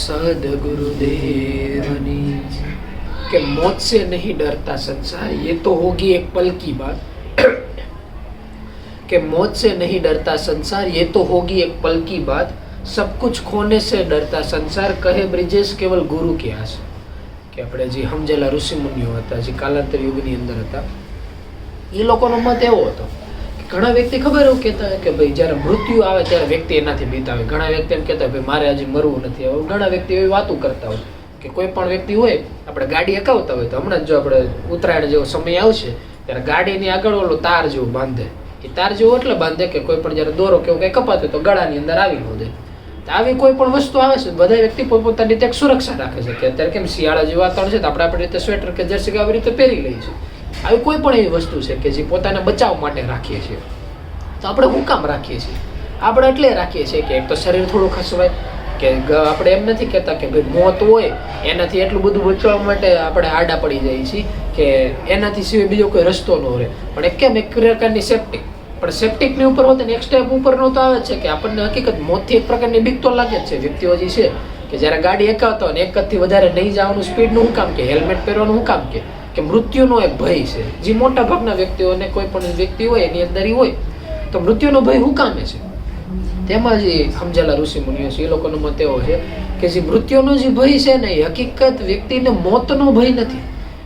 सद्गुरुदेवनी कि मौत से नहीं डरता संसार, ये तो होगी एक पल की बात। कि मौत से नहीं डरता संसार, ये तो होगी एक पल की बात। सब कुछ खोने से डरता संसार, कहे ब्रिजेश केवल गुरु की आस। કે આપણે જે સમજેલા ઋષિ મુનિઓ હતા, જે કાલાંતર યુગની અંદર હતા, એ લોકોનો મત એવો હતો કે ઘણા વ્યક્તિ ખબર એવું કહેતા કે ભાઈ જ્યારે મૃત્યુ આવે ત્યારે વ્યક્તિ એનાથી બીતા હોય. ઘણા વ્યક્તિ એમ કહેતા ભાઈ મારે આજે મરવું નથી. હવે ઘણા વ્યક્તિ એવી વાતો કરતા હોય કે કોઈ પણ વ્યક્તિ હોય, આપણે ગાડી હકાવતા હોય તો હમણાં જો આપણે ઉત્તરાયણ જેવો સમય આવશે ત્યારે ગાડીની આગળ ઓલો તાર જેવું બાંધે. એ તાર જેવું એટલે બાંધે કે કોઈ પણ જ્યારે દોરો કેવું કંઈ કપાતો તો ગળાની અંદર આવી ન દે. આવી કોઈ પણ વસ્તુ આવે છે બધા વ્યક્તિ પોતપોતાની રીતે સુરક્ષા રાખે છે. કે અત્યારે કેમ શિયાળા જેવું વાતાવરણ છે તો આપણે આપણી રીતે સ્વેટર કે જર્સી આવી રીતે પહેરી લઈએ છીએ. આવી કોઈ પણ એવી વસ્તુ છે કે જે પોતાના બચાવ માટે રાખીએ છીએ. તો આપણે શું કામ રાખીએ છીએ? આપણે એટલે રાખીએ છીએ કે એક તો શરીર થોડું ખસવાય, કે આપણે એમ નથી કહેતા કે ભાઈ મોત હોય એનાથી એટલું બધું બચવા માટે આપણે આડા પડી જઈએ છીએ કે એનાથી સિવાય બીજો કોઈ રસ્તો ન રહે. પણ એક કેમ એક પ્રકારની સેફ્ટી, પણ સેફ્ટીની ઉપર હોતે ને એક સ્ટેપ ઉપરનો તો આવે છે કે આપણને હકીકત મોતથી એક પ્રકારની બીક તો લાગે જ છે. વ્યક્તિઓ જે છે કે જ્યારે ગાડી એકાવતા હોય ને એકથી વધારે નહીં જવાનું સ્પીડનું શું કામ, કે હેલ્મેટ પહેરવાનું શું કામ, કે મૃત્યુનો એક ભય છે જે મોટા ભાગના વ્યક્તિઓને કોઈ પણ વ્યક્તિ હોય એની અંદર હોય તો મૃત્યુનો ભય શું કામે છે. તેમાં જે સમજેલા ઋષિ મુનિઓ છે એ લોકોનો મત એવો છે કે જે મૃત્યુનો જે ભય છે ને એ હકીકત વ્યક્તિને મોતનો ભય નથી.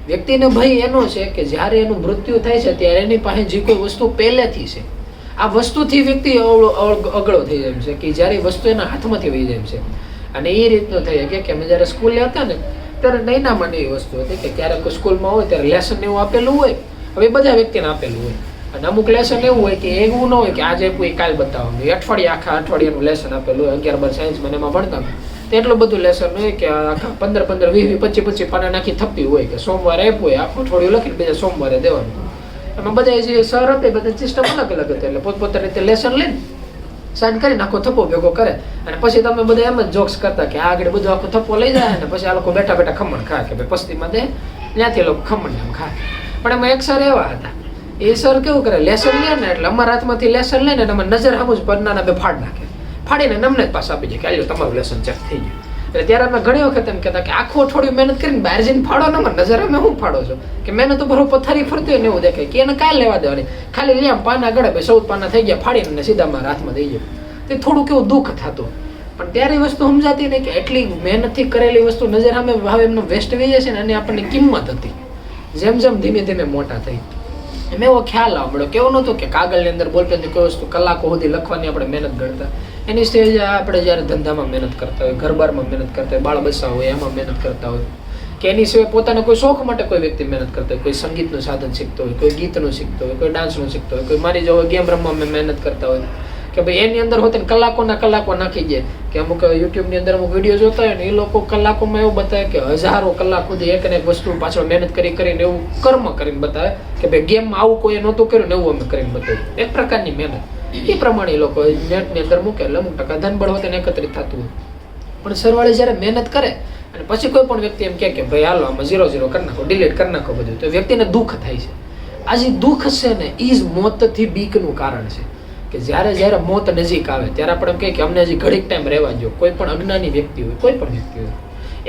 વ્યક્તિને ભય એનો છે કે જ્યારે એનું મૃત્યુ થાય છે ત્યારે એની પાસે જે કોઈ વસ્તુ પહેલેથી છે, આ વસ્તુથી વ્યક્તિ અગળો થઈ જાય છે કે જ્યારે વસ્તુ એના હાથમાંથી વહી જાય છે. અને એ રીતનું થઈ શકે કે અમે જ્યારે સ્કૂલે હતા ને ત્યારે નૈનામાં એવી વસ્તુ હતી કે ક્યારેક સ્કૂલમાં હોય ત્યારે લેસન એવું આપેલું હોય. હવે બધા વ્યક્તિને આપેલું હોય અને અમુક લેસન એવું હોય કે એવું ન હોય કે આજે કોઈ કાલ બતાવવાનું. અઠવાડિયે આખા અઠવાડિયાનું લેસન આપેલું હોય. 11-12 સાયન્સમાં એમાં ભણતા એટલું બધું લેસન હોય કે આખા 15-15, 20-25 પાના નાખી થપ્પી હોય કે સોમવારે આપ્યું હોય આખું અઠવાડિયું લખીને બીજા સોમવારે દેવાનું. એમાં બધા જે સર આપે બધા સિસ્ટમ અલગ અલગ હતી એટલે પોતપોતાની રીતે લેસન લઈને સાઈન કરીને આખો થપ્પો ભેગો કરે અને પછી તમે બધા એમ જ જોક્સ કરતા કે આગળ બધું આખો થપ્પો લઈ જાય ને પછી આ લોકો બેઠા બેઠા ખમણ ખાય કે ભાઈ પસ્તીમાં દે ત્યાંથી લોકો ખમણ એમ ખાય. પણ એમાં એક સર એવા હતા, એ સર કેવું કરે લેસન લે ને એટલે અમારા હાથમાંથી લેસન લઈને અમે નજર સામું જ પન્નાના બે ફાડ નાખે, ફાડીને અમને જ પાસ આપી જાય કે આલ્યો તમારું લેસન ચેક થઈ ગયું. એટલે ત્યારે અમે ઘણી વખત એમ કહેતા કે આખું અઠવાડિયું મહેનત કરીને બહાર જઈને ફાડો ને મને નજર અમે શું ફાડો છો કે મહેનત ઉપર પથારી ફરતી હોય ને એવું દેખાય કે એને કાંઈ લેવા દેવાની, ખાલી લે પાના ગળે ભાઈ 14 પાના થઈ ગયા ફાડીને સીધા મારા હાથમાં દઈ ગયો. તે થોડુંક એવું દુઃખ થતું. પણ ત્યારે વસ્તુ સમજાતી નહીં કે એટલી મહેનતથી કરેલી વસ્તુ નજર સામે હવે એમનો વેસ્ટ થઈ જાય છે ને એની આપણને કિંમત હતી. જેમ જેમ ધીમે ધીમે મોટા થઈ એમ એવો ખ્યાલ આવવા મળ્યો. કેવું નહોતું કે કાગળની અંદર બોલપેનથી કોઈ વસ્તુ કલાકો સુધી લખવાની આપણે મહેનત કરતા. એની સ્ટેજ આપણે જ્યારે ધંધામાં મહેનત કરતા હોય, ઘરબારમાં મહેનત કરતા હોય, બાળ બચ્ચા હોય એમાં મહેનત કરતા હોય, કે એની સિવાય પોતાના કોઈ શોખ માટે કોઈ વ્યક્તિ મહેનત કરતા હોય, કોઈ સંગીતનું સાધન શીખતો હોય, કોઈ ગીતનું શીખતો હોય, કોઈ ડાન્સનું શીખતો હોય, કોઈ મારી જો ગેમ રમવા મહેનત કરતા હોય કે ભાઈ એની અંદર હોતે કલાકોના કલાકો નાખી જાય. કે અમુક યુટ્યુબની અંદર અમુક વિડીયો જોતા હોય ને એ લોકો કલાકોમાં એવું બતાવે કે હજારો કલાક સુધી એક ને એક વસ્તુ પાછળ મહેનત કરીને એવું કર્મ કરીને બતાવે કે ભાઈ ગેમમાં આવું કોઈ નહોતું કર્યું ને એવું અમે કરીને બતાવ્યું. એક પ્રકારની મહેનત એ પ્રમાણે એ લોકો નેટની અંદર મૂકે એટલે અમુક ટકા ધનબળ હોતે ને એકત્રિત થતું હોય. પણ સરવાળે જ્યારે મહેનત કરે અને પછી કોઈ પણ વ્યક્તિ એમ કે ભાઈ હાલો આમાં 0-0 કરી નાખો, ડિલીટ કરી નાખો બધું, તો વ્યક્તિને દુઃખ થાય છે. આ જે દુઃખ છે ને એ જ મોતથી બીકનું કારણ છે. કે જ્યારે મોત નજીક આવે ત્યારે આપણે એમ કહીએ કે અમને હજી ઘડીક ટાઈમ રહેવા દો. કોઈ પણ અજ્ઞાની વ્યક્તિ હોય, કોઈ પણ વ્યક્તિ હોય,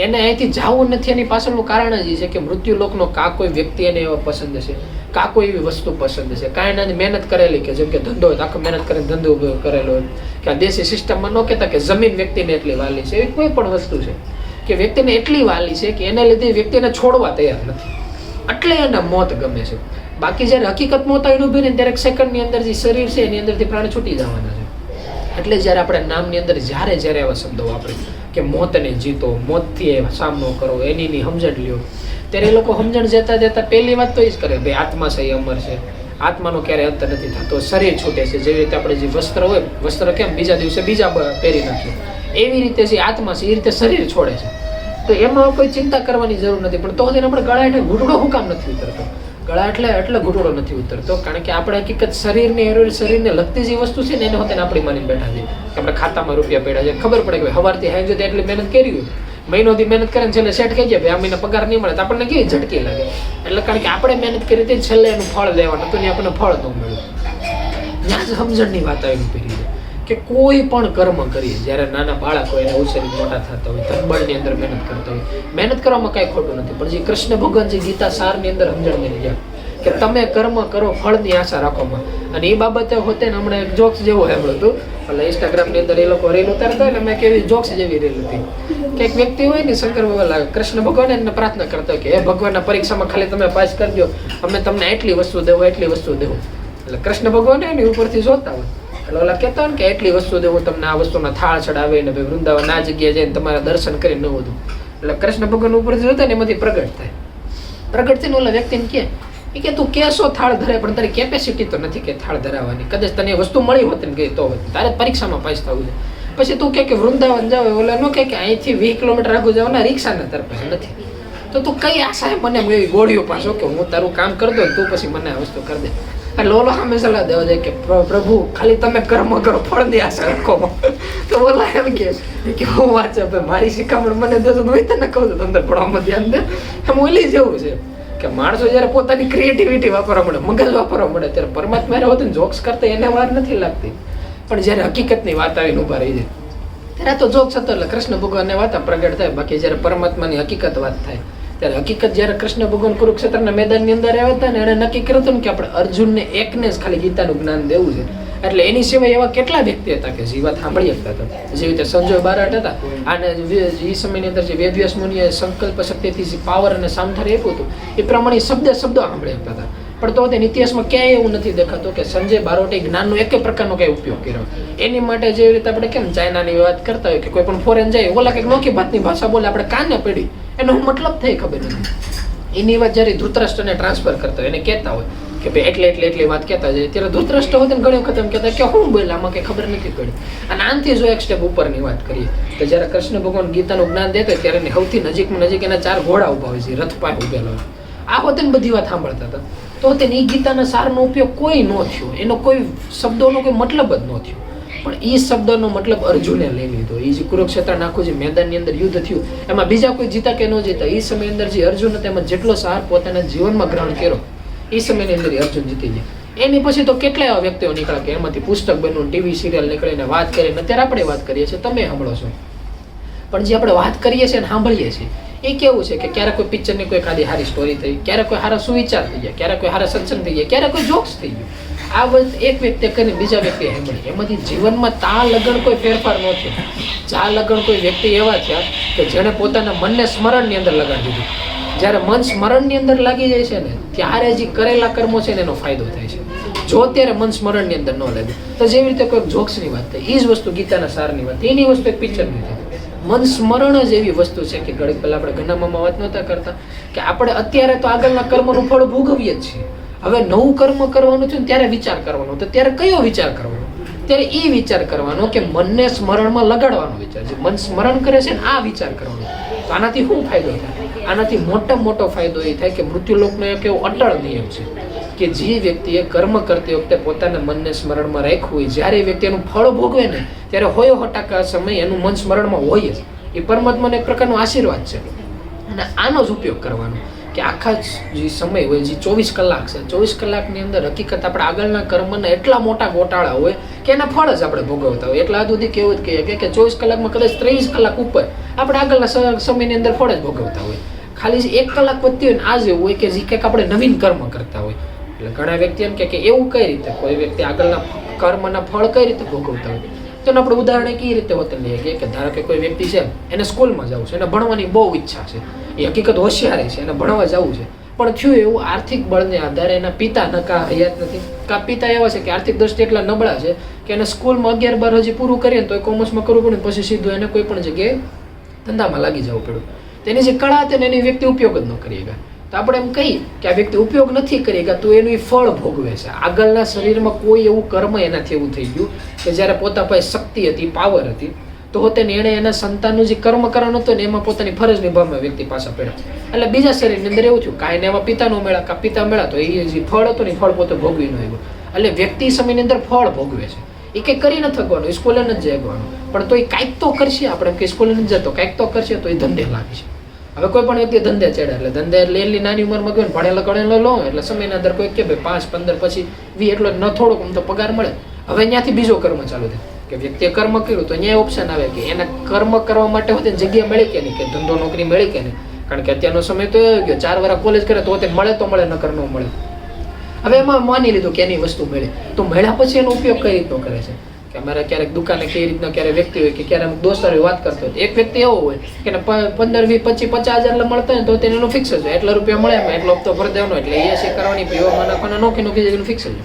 એને અહીંથી જવું નથી. એની પાછળનું કારણ જ છે કે મૃત્યુ લોકનો કાં કોઈ વ્યક્તિ એને એવા પસંદ છે, કાં કોઈ એવી વસ્તુ પસંદ છે, કાં એનાની મહેનત કરેલી કે જેમ કે ધંધો હોય આખો મહેનત કરીને ધંધો કરેલો હોય, કે આ દેશી સિસ્ટમમાં ન કહેતા કે જમીન વ્યક્તિને એટલી વાલી છે. એવી કોઈ પણ વસ્તુ છે કે વ્યક્તિને એટલી વાલી છે કે એના લીધે વ્યક્તિને છોડવા તૈયાર નથી, એટલે એને મોત ગમે છે. બાકી જ્યારે હકીકત મોત આવીને ઉભી ને ત્યારે એક સેકન્ડની અંદર જે શરીર છે એની અંદરથી પ્રાણ છૂટી જવાના છે. એટલે જ્યારે આપણે નામની અંદર જ્યારે એવા શબ્દો વાપરે કે મોતને જીતો, મોતથી સામનો કરો, એની સમજણ લ્યો, ત્યારે એ લોકો સમજણ જતા પહેલી વાત તો એ જ કરે ભાઈ આત્મા છે એ અમર છે, આત્માનો ક્યારેય અંત નથી થતો, શરીર છૂટે છે. જેવી રીતે આપણે જે વસ્ત્ર હોય, વસ્ત્ર કેમ બીજા દિવસે બીજા પહેરી નાખીએ, એવી રીતે જે આત્મા છે એ રીતે શરીર છોડે છે. તો એમાં કોઈ ચિંતા કરવાની જરૂર નથી. પણ તો આપણે ગળા હેઠળ ઘૂંટડો શું કામ નથી ઉતરતો? ગળા એટલે ઘૂંટડો નથી ઉતરતો કારણ કે આપણે હકીકત શરીરને લગતી જે વસ્તુ છે ને એને હોતે આપણી માની બેઠા છે કે આપણે ખાતામાં રૂપિયા પડ્યા છે. ખબર પડે કે સવારથી હાઈ જો એટલી મહેનત કરી હોય, મહિનોથી મહેનત કરે છેલ્લે સેટ થઈ જાય ભાઈ આ મહિને પગાર નહીં મળે તો આપણને કેવી ઝટકી લાગે. એટલે કારણ કે આપણે મહેનત કરી હતી છેલ્લે એનું ફળ લેવાનું હતું ને આપણને ફળ ન મળ્યું. ત્યાં જ સમજણની વાત આવીને પીરી છે કે કોઈ પણ કર્મ કરીએ, જ્યારે નાના બાળકો એને ઉછેરી મોટા થતા હોય, ધનબળની અંદર મહેનત કરતા હોય, મહેનત કરવામાં કાંઈ ખોટું નથી, પણ જે કૃષ્ણ ભગવાન જે ગીતા સારની અંદર સમજણ મળી ગયા કે તમે કર્મ કરો ફળની આશા રાખોમાં. અને એ બાબતે હોતે ને હમણાં એક જોક્સ જેવું સાંભળ્યું હતું, એટલે ઇન્સ્ટાગ્રામની અંદર એ લોકો રીલ ઉતારતા હોય ને મેં કેવી જોક્સ જેવી રીલ હતી કે એક વ્યક્તિ હોય ને શંકર ભગવાન કૃષ્ણ ભગવાન એને પ્રાર્થના કરતા હોય કે હે ભગવાનના પરીક્ષામાં ખાલી તમે પાસ કરજો, અમે તમને એટલી વસ્તુ દેવો એટલી વસ્તુ દેવું. એટલે કૃષ્ણ ભગવાન એની ઉપરથી જોતા હોય, એટલે ઓલા કહેતા હોય ને કે એટલી વસ્તુ દેવું તમને, આ વસ્તુના થાળ ચડાવે ને ભાઈ વૃંદાવન આ જગ્યાએ જઈને તમારા દર્શન કરી ન વધુ. એટલે કૃષ્ણ ભગવાન ઉપરથી જોતા ને એમાંથી પ્રગટ થાય. પ્રગટ થઈને ઓલા વ્યક્તિને કે તું કેસો થાળ ધરે, પણ તારી કેપેસિટી તો નથી કે થાળ ધરાવવાની, કદાચ તને એ વસ્તુ મળી હોત ને કે તો તારે પરીક્ષામાં પાસ થવું છે. પછી તું કે વૃંદાવન જાવ, ઓલા ન કે અહીંથી 20 કિલોમીટર આગળ જવાના રિક્ષાના તાર પાસે નથી, તો તું કઈ આશા મને એવી ગોળીઓ પાછો કે હું તારું કામ કરી દઉં તું પછી મને આ વસ્તુ કરી દે. એટલે ઓલો સામે સલાહ દેવા જાય કે પ્રભુ ખાલી તમે કર્મ કરો ફળની આશા રાખો. તો ઓલા એમ કે હું વાંચે મારી શિખામણ મને દેજો તો હું તને કહું છું અંદર ભણવામાં ધ્યાન દે. એમ ઓલી જેવું છે કે માણસો જયારે પોતાની ક્રિએટિવિટી વાપરવા મળે, મગજ વાપરવા મળે, ત્યારે પરમાત્મા હોતું ને જોક્સ કરતા એને વાર નથી લાગતી, પણ જયારે હકીકતની વાત આવીને ઉભા રહી જાય ત્યારે તો જોક્સ હતો એટલે કૃષ્ણ ભગવાનને વાત પ્રગટ થાય. બાકી જયારે પરમાત્માની હકીકત વાત થાય ત્યારે હકીકત જયારે કૃષ્ણ ભગવાન કુરુક્ષેત્રના મેદાનની અંદર આવ્યા હતા ને એને નક્કી કર્યું હતું ને કે આપણે અર્જુનને એકને જ ખાલી ગીતાનું જ્ઞાન દેવું છે. એટલે એની સિવાય એવા કેટલા વ્યક્તિ હતા કે જે વાત સાંભળી શકતા હતા, જેવી રીતે સંજય બારટ હતા. આને એ સમયની અંદર જે વેદવ્યાસ મુનિએ સંકલ્પ શક્તિથી જે પાવર અને સામર્થ્ય આપ્યું હતું એ પ્રમાણે શબ્દો સાંભળી શકતા હતા. પણ તો તેને ઇતિહાસમાં ક્યાંય એવું નથી દેખાતું કે સંજય બારોટે જ્ઞાનનો એક પ્રકારનો કઈ ઉપયોગ કર્યો. એની માટે જેવી રીતે આપણે કેમ ચાઇનાની વાત કરતા હોય કે કોઈ પણ ફોરેન જાય ઓલા કંઈક નોખી ભાતની ભાષા બોલે, આપણે કાને પડી એનો મતલબ થઈ ખબર નથી. એની વાત જયારે ધૃતરાષ્ટ્રને ટ્રાન્સફર કરતા હોય એને કહેતા હોય કે ભાઈ એટલી વાત કહેતા જાય, ત્યારે ધૃતરાષ્ટ્ર હોય ને ઘણી વખત એમ કહેતા કે હું બોલ્યા આમાં કઈ ખબર નથી પડી. અને આનાથી જો એક સ્ટેપ ઉપરની વાત કરીએ તો જયારે કૃષ્ણ ભગવાન ગીતાનું જ્ઞાન દેતા ત્યારે એની સૌથી નજીકમાં નજીક એના 4 ઘોડા ઉભા હોય છે, રથ પાસે ઉભેલો હોય. આ હોતે બધી વાત સાંભળતા હતા. તો તેને એ ગીતાના સારનો ઉપયોગ કોઈ ન થયો, એનો કોઈ શબ્દોનો કોઈ મતલબ જ ન થયો. પણ એ શબ્દનો મતલબ અર્જુને લઈ લીધો. એ જે કુરુક્ષેત્ર આખું જે મેદાનની અંદર યુદ્ધ થયું એમાં બીજા કોઈ જીતા કે ન જીતા, એ સમયની અંદર જે અર્જુન હતા એમાં જેટલો સાર પોતાના જીવનમાં ગ્રહણ કર્યો એ સમયની અંદર અર્જુન જીતી ગયા. એની પછી તો કેટલા એવા વ્યક્તિઓ નીકળ્યા કે એમાંથી પુસ્તક બન્યું, ટીવી સિરિયલ નીકળીને વાત કરીને અત્યારે આપણે વાત કરીએ છીએ, તમે સાંભળો છો. પણ જે આપણે વાત કરીએ છીએ અને સાંભળીએ છીએ એ કેવું છે કે ક્યારેક કોઈ પિક્ચરની કોઈ ખાલી સારી સ્ટોરી થઈ, ક્યારેક કોઈ સારા સુવિચાર થઈ ગયા, ક્યારેક કોઈ સારા સત્સંગ થઈ ગયા, ક્યારેક કોઈ જોક્સ થઈ ગયું. આ બધું એક વ્યક્તિ કરીને બીજા વ્યક્તિ સાંભળી, એમાંથી જીવનમાં તા લગન કોઈ ફેરફાર ન થયો. જા લગન કોઈ વ્યક્તિ એવા થયા કે જેણે પોતાના મનને સ્મરણની અંદર લગાડી દીધું. જ્યારે મન સ્મરણની અંદર લાગી જાય છે ને ત્યારે જે કરેલા કર્મો છે ને એનો ફાયદો થાય છે. જો ત્યારે મન સ્મરણની અંદર ન લાગે તો જેવી રીતે કોઈ જોક્સની વાત થાય એ જ વસ્તુ ગીતાના સારની વાત, એની વસ્તુ એક પિક્ચરની થાય. મન સ્મરણ જ એવી વસ્તુ છે કે ઘડીક પહેલા આપણે ઘનામાં વાત નહોતા કરતા કે આપણે અત્યારે તો આગળના કર્મનું ફળ ભોગવીએ જ છીએ. હવે નવું કર્મ કરવાનું છે ને ત્યારે વિચાર કરવાનો, તો ત્યારે કયો વિચાર કરવાનો? ત્યારે એ વિચાર કરવાનો કે મનને સ્મરણમાં લગાડવાનો વિચાર. જે મન સ્મરણ કરે છે ને આ વિચાર કરવાનો. તો આનાથી શું ફાયદો થાય? આનાથી મોટો ફાયદો એ થાય કે મૃત્યુલોકનો એક એવો અટળ નિયમ છે કે જે વ્યક્તિએ કર્મ કરતી વખતે પોતાના મનને સ્મરણમાં રાખ્યું હોય, જ્યારે એ વ્યક્તિ એનું ફળ ભોગવે ને ત્યારે 100% સમય એનું મન સ્મરણમાં હોય જ. એ પરમાત્માનો એક પ્રકારનો આશીર્વાદ છે. અને આનો જ ઉપયોગ કરવાનો કે આખા જે સમય હોય જે 24 કલાક છે, 24 કલાકની અંદર હકીકત આપણે આગળના કર્મના એટલા મોટા ગોટાળા હોય કે એના ફળ જ આપણે ભોગવતા હોય. એટલા સુધી કેવું જ કહીએ કે 24 કલાકમાં કદાચ 23 કલાક ઉપર આપણે આગળના સમયની અંદર ફળ જ ભોગવતા હોય. ખાલી 1 કલાક વધતી હોય ને આ જેવું હોય કે જે કંઈક આપણે નવીન કર્મ કરતા હોય. એટલે ઘણા વ્યક્તિ એમ કે એવું કઈ રીતે કોઈ વ્યક્તિ આગળના કર્મના ફળ કઈ રીતે ભોગવતા હોય, તો આપણે ઉદાહરણ કઈ રીતે હોતું લઈએ કે ધારો કે કોઈ વ્યક્તિ છે એને સ્કૂલમાં જવું છે, એને ભણવાની બહુ ઈચ્છા છે, એ હકીકત હોશિયારી છે, એને ભણવા જવું છે, પણ થયું એવું આર્થિક બળને આધારે એના પિતા નકા હયાત નથી, કા પિતા એવા છે કે આર્થિક દ્રષ્ટિ એટલા નબળા છે કે એને સ્કૂલમાં 11-12 હજી પૂરું કરીએ તો એ કોમર્સમાં કરવું પડે, પછી સીધું એને કોઈ પણ જગ્યાએ ધંધામાં લાગી જવું પડ્યું. તેની જે કળા હતી ને એની વ્યક્તિ ઉપયોગ જ ન કરી ગયા. તો આપણે એમ કહીએ કે આ વ્યક્તિ ઉપયોગ નથી કરી ગયા તો એનું ફળ ભોગવે છે. આગળના શરીરમાં કોઈ એવું કર્મ એનાથી એવું થઈ ગયું કે જ્યારે પોતા પાસે શક્તિ હતી, પાવર હતી, તો તેને એણે એના સંતાનનું જે કર્મ કરવાનું હતું ને એમાં પોતાની ફરજ નિભાવવા વ્યક્તિ પાછા પડ્યા. એટલે બીજા શરીરની અંદર એવું થયું કાંઈ ને એમાં પિતાનો મેળા, કા પિતા મેળા તો એ જે ફળ હતું ને ફળ પોતે ભોગવી ન આવ્યું. એટલે વ્યક્તિ સમયની અંદર ફળ ભોગવે છે. એ કંઈ કરી ન થકવાનું, સ્કૂલે નથી જવાનું, પણ તો એ કાંઈક તો કરશે. આપણે કે સ્કૂલે નથી જતો, કાંઈક તો કરશે તો એ ધંધે લાગે છે. હવે કોઈ પણ વ્યક્તિ ધંધે ચડે એટલે ધંધે એટલી નાની ઉંમરમાં ગયો ને ભણેલો ગણેલો લો એટલે સમયના અંદર કોઈ કે ભાઈ 5-15 પછી 20 એટલો ન થોડોક આમ તો પગાર મળે. હવે ત્યાંથી બીજો કર્મ ચાલુ થાય. કે વ્યક્તિએ કર્મ કર્યું તો અહીંયા ઓપ્શન આવે કે એને કર્મ કરવા માટે હોતે જગ્યા મળી કે નહીં, કે ધંધો નોકરી મળી કે નહીં. કારણ કે અત્યારનો સમય તો એવો ગયો 4 વર્ષ કોલેજ કરે તો તે મળે તો મળે, નકર ન મળે. હવે એમાં માની લીધું કે એની વસ્તુ મળે, તો મળ્યા પછી એનો ઉપયોગ કઈ રીતનો કરે છે. કે અમારે ક્યારેક દુકાને કઈ રીતના ક્યારેક વ્યક્તિ હોય કે ક્યારે અમુક દોસ્તારો વાત કરતો હોય, એક વ્યક્તિ એવો હોય કે 15, 20, 25, 50,000 મળતા હોય તો તેનું ફિક્સ જ હોય, એટલા રૂપિયા મળે એમાં એટલો હપ્તો ભરી દેવાનો, એટલે એસી કરવાની, પીવામાં નાખવાના, નોકી જગ્યાનું ફિક્સ જ હોય.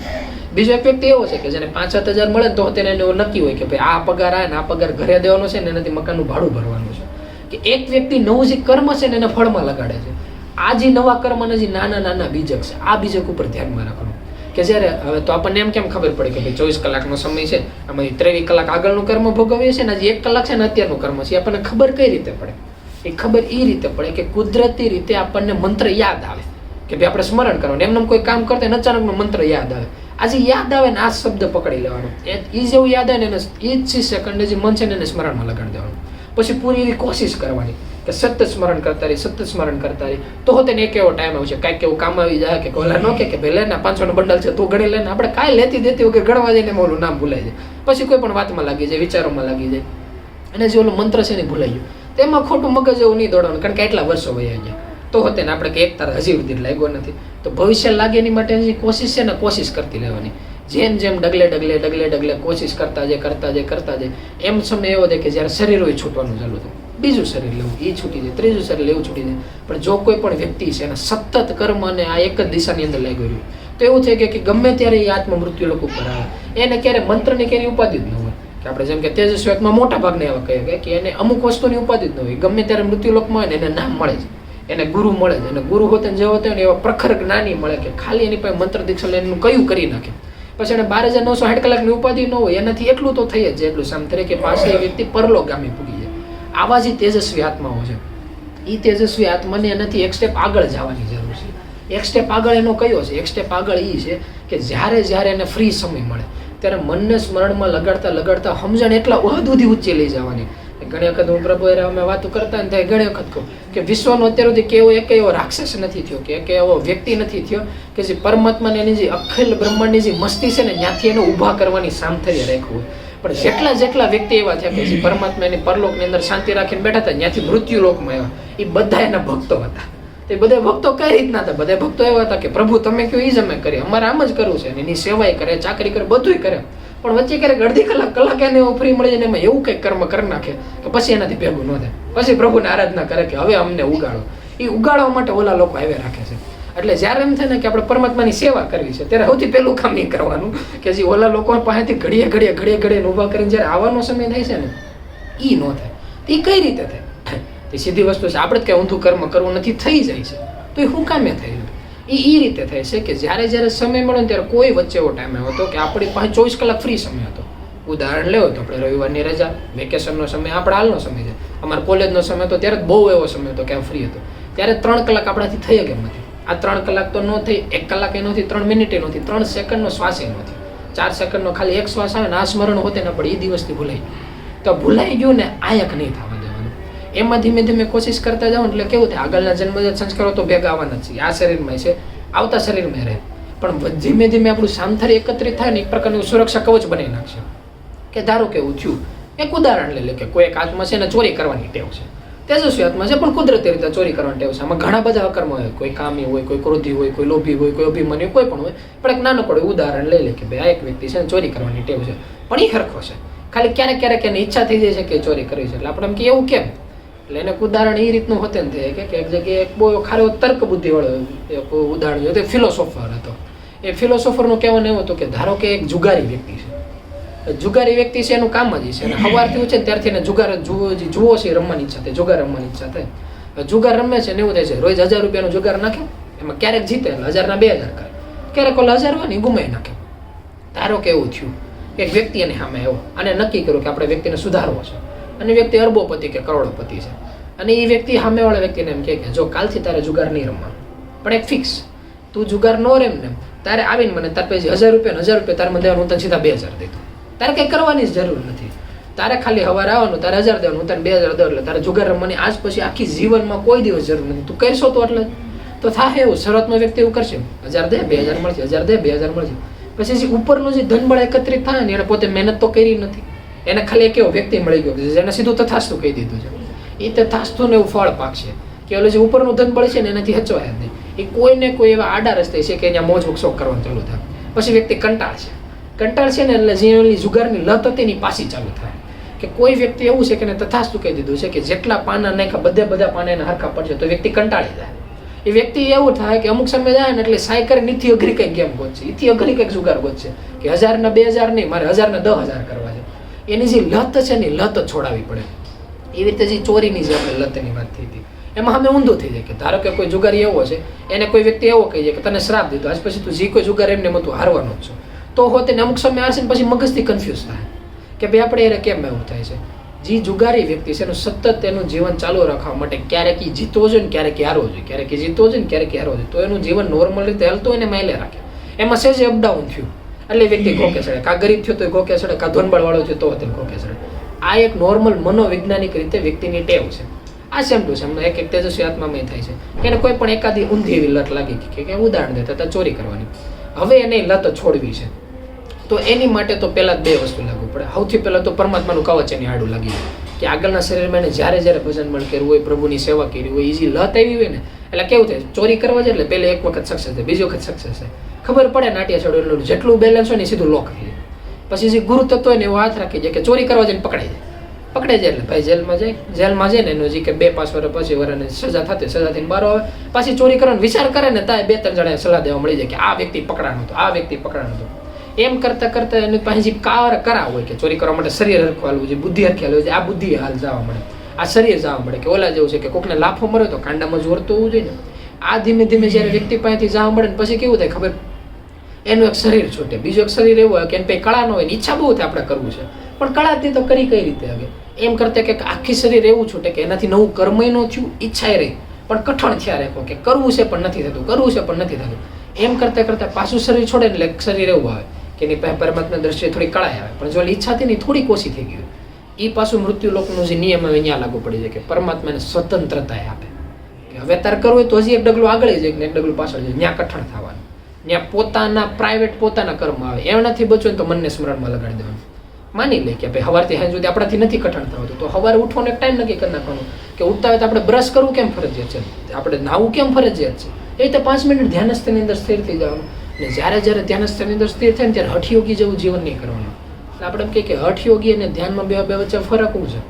બીજો એક વ્યક્તિ એવો છે કે જેને 5-7 હજાર મળે તો તેને નક્કી હોય કે ભાઈ આ પગાર આવે ને આ પગાર ઘરે દેવાનો છે ને એનાથી મકાનનું ભાડું ભરવાનું છે. કે એક વ્યક્તિ નવું જે કર્મ છે ને એને ફળમાં લગાડે છે. આ જે નવા કર્મના જે નાના બીજક છે, આ બીજક ઉપર ધ્યાનમાં રાખવાનું. કે જ્યારે હવે તો આપણને એમ કેમ ખબર પડે કે ભાઈ 24 કલાકનો સમય છે, આમાંથી 23 કલાક આગળનું કર્મ ભોગવીએ છીએ ને, હજી 1 કલાક છે ને અત્યારનું કર્મ છે. આપણને ખબર કઈ રીતે પડે? એ ખબર એ રીતે પડે કે કુદરતી રીતે આપણને મંત્ર યાદ આવે કે ભાઈ આપણે સ્મરણ કરવાનું. એમને કોઈ કામ કરતા અચાનકનો મંત્ર યાદ આવે, આજે યાદ આવે ને આ શબ્દ પકડી લેવાનો, એ જેવું યાદ આવે ને એને એ જ સેકન્ડ જે મન છે ને એને સ્મરણમાં લગાડી દેવાનું. પછી પૂરી એવી કોશિશ કરવાની કે સતત સ્મરણ કરતા રહી. તો તેને એક એવો ટાઈમ આવશે, કાંઈક એવું કામ આવી જાય કે ઓલા નો કે ભાઈ લે ને 500 નો બંડલ છે તું ગણી લે ને, આપણે કાંઈ લેતી દેતી વગર ગણવા જઈને ઓલું નામ ભૂલાઈ જાય. પછી કોઈ પણ વાતમાં લાગી જાય, વિચારોમાં લાગી જાય, અને જે ઓલું મંત્ર છે ને ભૂલાઈ ગયું. તેમાં ખોટું મગજ એવું નહીં દોડવાનું, કારણ કે એટલા વર્ષો વયા ગયા. તો હોતે ને આપણે કે એક તાર હજી સુધી લાગ્યો નથી, તો ભવિષ્ય લાગે એની માટે જે કોશિશ છે ને કોશિશ કરતી રહેવાની. જેમ ડગલે કોશિશ કરતા જાય એમ સમય એવો થાય કે જ્યારે શરીર હોય છૂટવાનું ચાલુ થાય, બીજું શરીર લેવું એ છૂટી જાય, ત્રીજું શરીર લેવું છૂટી જાય. પણ જો કોઈ પણ વ્યક્તિ છે એને સતત કર્મ અને આ એક જ દિશાની અંદર લાગી રહ્યું, તો એવું થાય કે ગમે ત્યારે એ આત્મ મૃત્યુ લોકો ઉપર આવે, એને ક્યારે મંત્રની ક્યારેય ઉપાધિ જ ન હોય. કે આપણે જેમ કે તેજસ્વી આત્મા મોટા ભાગને એવા કહે કે એને અમુક વસ્તુની ઉપાધિ જ ન હોય, ગમે ત્યારે મૃત્યુ લોકમાં હોય ને એને નામ મળે છે, એને ગુરુ મળે છે, અને ગુરુ હોતે જે હોતે ને એવા પ્રખર જ્ઞાની મળે કે ખાલી એની પાસે મંત્ર દીક્ષા લઈને કયું કરી નાખે. પછી એને 12,960 કલાકની ઉપાધિ ન હોય, એનાથી એટલું તો થઈ જ જાય, એટલું સામ થાય કે પાસે એ વ્યક્તિ પરલોગામી પૂગી જાય. આવા જે તેજસ્વી આત્માઓ છે, એ તેજસ્વી આત્માને એનાથી એક સ્ટેપ આગળ જવાની જરૂર છે. એક સ્ટેપ આગળ એનો કયો છે? એક સ્ટેપ આગળ એ છે કે જ્યારે એને ફ્રી સમય મળે ત્યારે મનને સ્મરણમાં લગાડતા સમજણ એટલા સુધી ઊંચી લઈ જવાની. ઘણી વખત હું પ્રભુ અમે વાતો કરતા ને ઘણી વખત કહું કે વિશ્વનો અત્યાર સુધી કેવો એક એવો રાક્ષસ નથી થયો, કે એક એવો વ્યક્તિ નથી થયો કે જે પરમાત્માને એની જે અખિલ બ્રહ્માંડની જે મસ્તી છે ને ત્યાંથી એને ઊભા કરવાની સામર્થ્ય રાખ્યું. પણ જેટલા વ્યક્તિ એવા થયા કે જે પરમાત્મા એની પરલોકની અંદર શાંતિ રાખીને બેઠા હતા, ત્યાંથી મૃત્યુ લોકમાં આવ્યા, એ બધા એના ભક્તો હતા. તે બધા ભક્તો કઈ રીતના હતા? બધા ભક્તો એવા હતા કે પ્રભુ તમે કહો એ જ અમે કરીએ, અમારે આમ જ કરવું છે. એની સેવાય કરે, ચાકરી કરે, બધું કરે. પણ વચ્ચે ક્યારેક અડધી કલાક એને ફ્રી મળી જાય ને એમાં એવું કંઈક કર્મ કરી નાખે કે પછી એનાથી ભેગું ન થાય. પછી પ્રભુને આરાધના કરે કે હવે અમને ઉગાડો. એ ઉગાડવા માટે ઓલા લોકો આવ્યા રાખે છે. એટલે જ્યારે એમ થાય ને કે આપણે પરમાત્માની સેવા કરવી છે, ત્યારે સૌથી પહેલું કામ નહીં કરવાનું કે જે ઓલા લોકો પાસેથી ઘડીએ ઊભા કરીને જ્યારે આવવાનો સમય થાય છે ને એ ન થાય. એ કઈ રીતે થાય? એ સીધી વસ્તુ છે, આપણે જ કંઈ ઊંધું કર્મ કરવું નથી, થઈ જાય છે. તો એ શું કામે થાય? એ રીતે થાય છે કે જ્યારે સમય મળે ને ત્યારે કોઈ વચ્ચે એવો ટાઈમ આવ્યો હતો કે આપણી પાસે 24 કલાક ફ્રી સમય હતો. ઉદાહરણ લેવો તો આપણે રવિવારની રજા, વેકેશનનો સમય, આપણે હાલનો સમય છે, અમારા કોલેજનો સમય હતો ત્યારે બહુ એવો સમય હતો કે આ ફ્રી હતો. ત્યારે 3 કલાક આપણાથી થઈ કેમ નથી? આ 3 કલાક તો ન થઈ, 1 કલાક એ નથી, 3 મિનિટ એ નથી, 3 સેકન્ડનો શ્વાસ એ નથી, 4 સેકન્ડનો ખાલી એક શ્વાસ આવે ને આ સ્મરણ હોતે ને પણ એ દિવસથી ભૂલાઈ ગયું. તો ભૂલાઈ ગયું ને આયક નહીં થવા દેવાનું. એમાં ધીમે કોશિશ કરતા જાઓ એટલે કેવું થાય, આગળના જન્મજાત સંસ્કારો તો ભેગા આવવાના છે, આ શરીરમાં છે, આવતા શરીરમાં રહે. પણ ધીમે આપણું સામથર એકત્રિત થાય ને એક પ્રકારનું સુરક્ષા કવચ બનાવી નાખશે. કે ધારો કે એવું થયું, એક ઉદાહરણ લઈ લે કે કોઈ એક આત્મા છે ને ચોરી કરવાની ટેવ છે, તેજસ્વી આત્મા છે પણ કુદરતી રીતે ચોરી કરવાની ટેવ છે. આમાં ઘણા બધા અકર્મ હોય, કોઈ કામી હોય, કોઈ ક્રોધી હોય, કોઈ લોભી હોય, કોઈ અભિમાની, કોઈ પણ હોય. પણ એક નાનકડું ઉદાહરણ લઈ લે કે ભાઈ આ એક વ્યક્તિ છે ને ચોરી કરવાની ટેવ છે, પણ એ હરખો છે, ખાલી ક્યારેક એની ઈચ્છા થઈ જાય છે કે ચોરી કરવી છે. એટલે આપણે એમ કે એવું કેમ? એટલે એને ઉદાહરણ એ રીતનું હોતે ને કે એક જગ્યાએ એક બહુ ખારો તર્ક બુદ્ધિ વાળો એક ઉદાહરણ જોયું, ફિલોસોફર હતો. એ ફિલોસોફરનું કહેવાનું એવું હતું કે ધારો કે એક જુગારી વ્યક્તિ છે, જુગારી વ્યક્તિ છે એનું કામ જ છે, અને સવારથી ઉઠે ત્યારથી એને જુગાર જુઓ છે, રમવાની ઈચ્છા થાય, જુગાર રમવાની ઈચ્છા થાય. જુગાર રમે છે ને એવું થાય છે, રોજ 1000 રૂપિયાનો જુગાર નાખે, એમાં ક્યારેક જીતે 1000 ના 2000 કરે, ક્યારેક ઓલા 1000 હોય ને ગુમાવી નાખે. ધારો કે એવું થયું, એક વ્યક્તિ એને સામે આવ્યો અને નક્કી કર્યું કે આપણે વ્યક્તિને સુધારવો છે, અને વ્યક્તિ અરબોપતિ કે કરોડોપતિ છે, અને એ વ્યક્તિ સામેવાળા વ્યક્તિને એમ કહે કે જો કાલથી તારે જુગાર નહીં રમવાનું, પણ એક ફિક્સ, તું જુગાર ન રેમ ને તારે આવીને મને તાર પછી 1000 રૂપિયા તારે મને દેવાનું, હું તને સીધા 2000 દઈ દઉં. તારે કંઈ કરવાની જ જરૂર નથી, તારે ખાલી સવારે આવવાનું, તારે 1000 દેવાનું, હું તને 2000 દઉં. એટલે તારે જુગાર રમવાની આજ પછી આખી જીવનમાં કોઈ દિવસ જરૂર નથી, તું કરશો તો એટલે તો થાય એવું. શરૂઆતમાં વ્યક્તિ એવું કરશે, 1000 દે 2000 મળશે, 1000 દે 2000 મળશે. પછી જે ઉપરનું જે ધનબળ એકત્રિત થાય ને એને પોતે મહેનત તો કરી નથી, એને ખાલી એક એવો વ્યક્તિ મળી ગયો છે જેને સીધું તથાસ્તુ કહી દીધું છે. એ તથાસ્તુને એવું ફળ પાકશે કે ઓલું જે ઉપરનું ધન બળે છે ને એનાથી હચવાય જ નહીં. એ કોઈને કોઈ એવા આડા રસ્તે છે કે અહીંયા મોજ શોખ કરવાનું ચાલુ થાય. પછી વ્યક્તિ કંટાળશે ને એટલે જે ઓલી જુગારની લત હતી એની પાછી ચાલુ થાય. કે કોઈ વ્યક્તિ એવું છે કે એને તથાસ્તુ કહી દીધું છે કે જેટલા પાના નાખ્યા બધા પાના એને હરખા પડશે તો વ્યક્તિ કંટાળી જાય. એ વ્યક્તિ એવું થાય કે અમુક સમય જાય ને એટલે સાયકલ નીથી અઘરી કંઈક ગેમ ગોતશે, એથી અઘરી કંઈક જુગાર ગોતશે કે 1000 ના 2000 નહીં, મારે 1000 ના 10,000 કરવા છે. એની જે લત છે ને લત છોડાવી પડે. એવી રીતે જે ચોરીની જે આપણે લતની વાત થઈ હતી એમાં અમે ઊંધું થઈ જાય કે ધારો કે કોઈ જુગારી એવો છે એને કોઈ વ્યક્તિ એવો કહી જાય કે તને શ્રાપ દીધો, આજ પછી તું જે કોઈ જુગાર એમને તું હારવાનો જ છો, તો હો તેને અમુક સમય આવશે ને પછી મગજથી કન્ફ્યુઝ થાય કે ભાઈ આપણે એને કેમ એવું થાય છે. જે જુગારી વ્યક્તિ છે એનું સતત એનું જીવન ચાલુ રાખવા માટે ક્યારેક એ જીતવો જોઈએ ને ક્યારેક હારવો જોઈએ, ક્યારેક જીતવો જોઈએ ને ક્યારેક હારવો જોઈએ, તો એનું જીવન નોર્મલ રીતે હાલતું હોય ને માયલે રાખે. એમાં સેજ અપડાઉન થયું એટલે વ્યક્તિ ગોકે ચડે, કા ગરીબ થયો તો ગોકે ચડે, કા ધનબળ વાળો થયો તો તેને ગોકે ચડે. આ એક નોર્મલ મનોવૈજ્ઞાનિક રીતે વ્યક્તિની ટેવ છે. આ સેમ ટુ સેમ એક તેજસ્વી આત્મામય થાય છે કે એને કોઈ પણ એકાદી ઊંધી એવી લત લાગી કે ઉદાહરણ દેતા હતા ચોરી કરવાની, હવે એને લત છોડવી છે તો એની માટે તો પહેલા જ બે વસ્તુ લાગુ પડે. સૌથી પહેલા તો પરમાત્માનું કવચ એની આડું લાગી જાય કે આગળના શરીરમાં એને જ્યારે ભજન મળ કર્યું હોય, પ્રભુની સેવા કરી હોય, ઈજી લત આવી હોય ને એટલે કેવું થાય ચોરી કરવા જાય એટલે પહેલે એક વખત સક્સેસ થાય, બીજી વખત સક્સેસ થાય, ખબર પડે નાટ્ય છોડો એટલું જેટલું બેલેન્સ હોય ને સીધું લોક થઈ જાય. પછી જે ગુરુ તત્વ હોય ને એવો હાથ રાખી જાય કે ચોરી કરવા જઈને પકડાઈ જાય એટલે ભાઈ જેલમાં જાય ને એનું જે કે 2-5 વર્ષ પછી વરાને સજા થતી, સજા થઈને બહાર આવે પાછી ચોરી કરવાનો વિચાર કરે ને ત્યાં 2-3 જણા સલાહ દેવા મળી જાય કે આ વ્યક્તિ પકડાનો હતો, આ વ્યક્તિ પકડાનો હતો. એમ કરતા એની પાસે જે કરા હોય કે ચોરી કરવા માટે શરીર હરખું હાલવું છે, બુદ્ધિ હરખી હાલવું છે, આ બુદ્ધિ હાલ જવા મળે, આ શરીર જવા મળે કે ઓલા જેવું છે કે કોકને લાફો મળે તો કાંડામાં જોર તો હોવું જોઈએ ને. આ ધીમે ધીમે જ્યારે વ્યક્તિ પાસેથી જવા મળે ને પછી કેવું થાય ખબર, એનું એક શરીર છૂટે, બીજું એક શરીર એવું હોય કે એને પછી કળા ન હોય ને ઈચ્છા બહુ થાય આપણે કરવું છે પણ કળાથી તો કરી કઈ રીતે હવે. એમ કરતા કે આખી શરીર એવું છૂટે કે એનાથી નવું કર્મય ન થયું, ઈચ્છાએ રહી પણ કઠણ થયા રાખો કે કરવું છે પણ નથી થતું, કરવું છે પણ નથી થતું. એમ કરતા પાછું શરીર છોડે એટલે શરીર એવું આવે કે એની પાસે પરમાત્મા દ્રષ્ટિએ થોડી કળાઈ આવે પણ જો ઈચ્છા હતી ને થોડીક ઓછી થઈ ગયું. એ પાછું મૃત્યુ લોકનું જે નિયમ આવે ત્યાં લાગુ પડી જાય કે પરમાત્માને સ્વતંત્રતા આપે કે હવે તાર કરવું હોય તો હજી એક ડગલું આગળ જાય ને એક ડગલું પાછળ જાય, ત્યાં કઠણ થવાનું, ત્યાં પોતાના પ્રાઇવેટ પોતાના કર્મ આવે. એનાથી બચવું તો મનને સ્મરણમાં લગાડી દેવાનું. માની લે કે ભાઈ સવારથી સાંજ સુધી આપણાથી નથી કઠણ થતું તો સવારે ઉઠવાનો એક ટાઈમ નક્કી કરી નાખવાનું કે ઉઠતા હોય તો આપણે બ્રશ કરવું કેમ ફરજિયાત છે, આપણે નાવું કેમ ફરજિયાત છે, એ રીતે 5 મિનિટ ધ્યાનસ્થની અંદર સ્થિર થઈ જવાનું. અને જ્યારે ધ્યાનસ્થની અંદર સ્થિર થાય ને ત્યારે હઠયોગી જેવું જીવન નહીં કરવાનું. એટલે આપણે એમ કહીએ કે હઠયોગી અને ધ્યાનમાં બે વચ્ચે ફરક શું છે?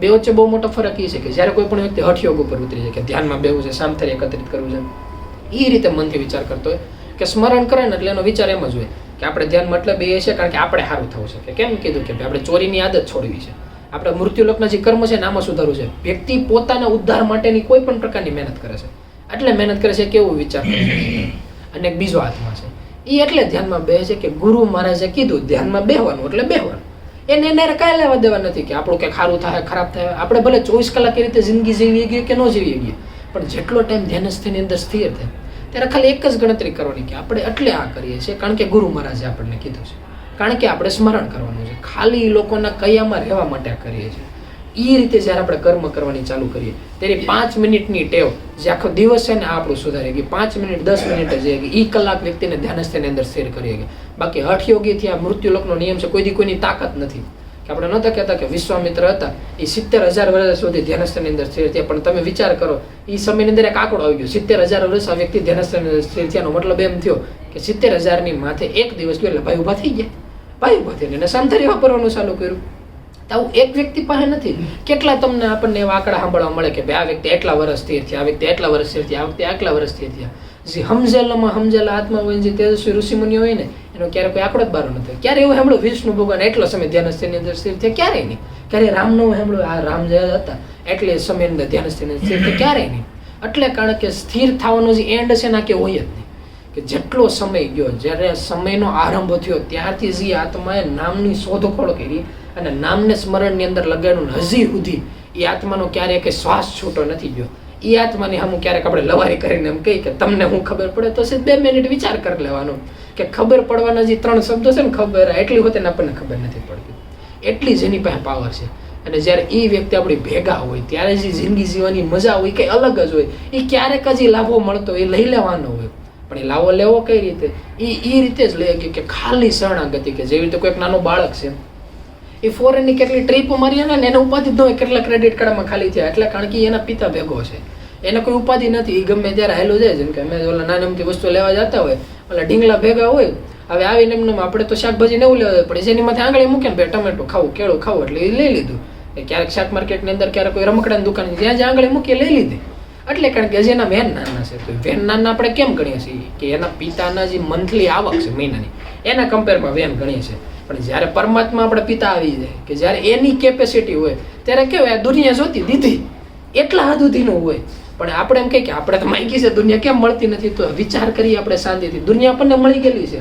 બે વચ્ચે બહુ મોટો ફરક એ છે કે જ્યારે કોઈ પણ વ્યક્તિ હઠયોગ ઉપર ઉતરી જાય કે ધ્યાનમાં બેવું છે, સામથરી એકત્રિત કરવું છે, એ રીતે મનથી વિચાર કરતો હોય કે સ્મરણ કરે ને એટલે એનો વિચાર એમ જ હોય કે આપણે ધ્યાન મતલબ એ છે કારણ કે આપણે સારું થવું છે કે કેમ કીધું કે આપણે ચોરીની આદત છોડવી છે, આપણે મૃત્યુલોકના જે કર્મ છે નામાં સુધારવું છે. વ્યક્તિ પોતાના ઉદ્ધાર માટેની કોઈ પણ પ્રકારની મહેનત કરે છે, એટલે મહેનત કરે છે કેવું વિચાર કરે છે. અને એક બીજો આત્મા છે એ એટલે ધ્યાનમાં બે છે કે ગુરુ મહારાજે કીધું ધ્યાનમાં બેહવાનું એટલે બેહવાનું, એને કાંઈ લેવા દેવા નથી કે આપણું કંઈક સારું થાય ખરાબ થાય. આપણે ભલે 24 કલાક એ રીતે જિંદગી જીવીએ ગઈએ કે ન જીવીએ ગઈએ પણ જેટલો ટાઈમ ધ્યાનસ્થની અંદર સ્થિર થાય ત્યારે ખાલી એક જ ગણતરી કરવાની કે આપણે એટલે આ કરીએ છીએ કારણ કે ગુરુ મહારાજે આપણને કીધું છે, કારણ કે આપણે સ્મરણ કરવાનું છે, ખાલી લોકોના કયામાં રહેવા માટે આ કરીએ છીએ. એ રીતે જ્યારે આપણે કર્મ કરવાની ચાલુ કરીએ ત્યારે 5 મિનિટની ટેવ જે આખો દિવસ છે ને આ આપણું સુધારી ગઈ. 5 મિનિટ 10 મિનિટ જ એ કલાક વ્યક્તિને ધ્યાનસ્થની અંદર સ્થિર કરીએ ગઈ. બાકી હઠયોગીથી આ મૃત્યુલોકનો નિયમ છે, કોઈની તાકાત નથી કે આપણે નહોતા કહેતા કે વિશ્વામિત્ર હતા એ 70,000 વર્ષ સુધી ધ્યાનસ્થની અંદર સ્થિર થયા. પણ તમે વિચાર કરો એ સમયની અંદર એક આંકડો આવી ગયો 70,000 વર્ષ આ વ્યક્તિ ધ્યાનસ્થની અંદર સ્થિર થયાનો મતલબ એમ થયો કે 70,000ની માથે એક દિવસ ગયો એટલે ભાઈ ઊભા થઈ ગયા, ભાઈ ઊભા થઈને એને સામથરી વાપરવાનું ચાલુ કર્યું. આવું એક વ્યક્તિ પાસે નથી. કેટલા તમને આપણને એવા આંકડા સાંભળવા મળે કે ભાઈ આ વ્યક્તિ એટલા વર્ષ સ્થિર થયા, આ વ્યક્તિ એટલા વર્ષ સ્થિર થયા, આ વ્યક્તિ આટલા વર્ષ સ્થિર થયા. જે સમજેલા આત્મા હોય જે તેજસ્વી ઋષિમુનિઓ હોય ને એનો ક્યારે કોઈ આંકડો જ બારો નથી. ક્યારે એવું સાંભળ્યું વિષ્ણુ ભગવાન એટલો સમય ધ્યાનસ્થની અંદર સ્થિર થયા? ક્યારેય નહીં. ક્યારે રામનો સાંભળ્યું આ રામ જે હતા એટલે સમય અંદર ધ્યાનસ્થની અંદર સ્થિર થયા? ક્યારેય નહીં. એટલે કારણ કે સ્થિર થવાનો જે એન્ડ છે ને કે હોય જ નહીં. કે જેટલો સમય ગયો, જ્યારે સમયનો આરંભ થયો ત્યારથી જે આત્માએ નામની શોધખોળ કરી અને નામને સ્મરણની અંદર લગાડ્યું હજી સુધી એ આત્માનો ક્યારેય કે શ્વાસ છૂટો નથી ગયો. એ આત્માની સામું ક્યારેક આપણે લવારી કરીને એમ કહી કે તમને હું ખબર પડે તો 2 મિનિટ વિચાર કરી લેવાનો કે ખબર પડવાના જે 3 શબ્દો છે ને ખબર એટલી હોતે ને આપણને ખબર નથી પડતી. એટલી જ એની પાસે પાવર છે. અને જ્યારે એ વ્યક્તિ આપણી ભેગા હોય ત્યારે જે જિંદગી જીવવાની મજા હોય કંઈ અલગ જ હોય. એ ક્યારેક જ લાભો મળતો એ લઈ લેવાનો હોય પણ એ લાવો લેવો કઈ રીતે એ રીતે જ લે કે ખાલી શરણાગતિ કે જેવી રીતે કોઈક નાનો બાળક છે એ ફોરેનની કેટલી ટ્રીપ મારી ને એને ઉપાધિ જ ન હોય કેટલા ક્રેડિટ કાર્ડમાં ખાલી થયા એટલે કારણ કે એના પિતા ભેગો છે, એને કોઈ ઉપાધિ નથી. એ ગમે ત્યારે હાલો જાય. જેમ કે અમે ઓલા નાની અમથી વસ્તુ લેવા જતા હોય, ઓલા ઢીંગલા ભેગા હોય, હવે આવીને એમને આપણે તો શાકભાજી નવું લેવા પડે, જેની માથે આંગળી મૂકે ને ટમેટો ખાવું, કેળું ખાવું એટલે એ લઈ લીધું. ક્યારેક શાક માર્કેટની અંદર ક્યારેક કોઈ રમકડાની દુકાન જ્યાં જ્યાં આંગળી મૂકી લઈ લીધી. એટલે કારણ કે જેના વેન નાના છે, તો વેન નાના આપણે કેમ ગણીએ છીએ કે એના પિતાના જે મંથલી આવક છે મહિનાની એના કમ્પેરમાં વેન ગણીએ છીએ. પણ જ્યારે પરમાત્મા આપણે પિતા આવી જાય કે જ્યારે એની કેપેસિટી હોય ત્યારે કેવાય દુનિયા જોતી દીધી એટલા હદ સુધીનું હોય. પણ આપણે એમ કહીએ કે આપણે તો માંગી છે દુનિયા કેમ મળતી નથી, તો વિચાર કરીએ આપણે શાંતિથી, દુનિયા આપણને મળી ગયેલી છે.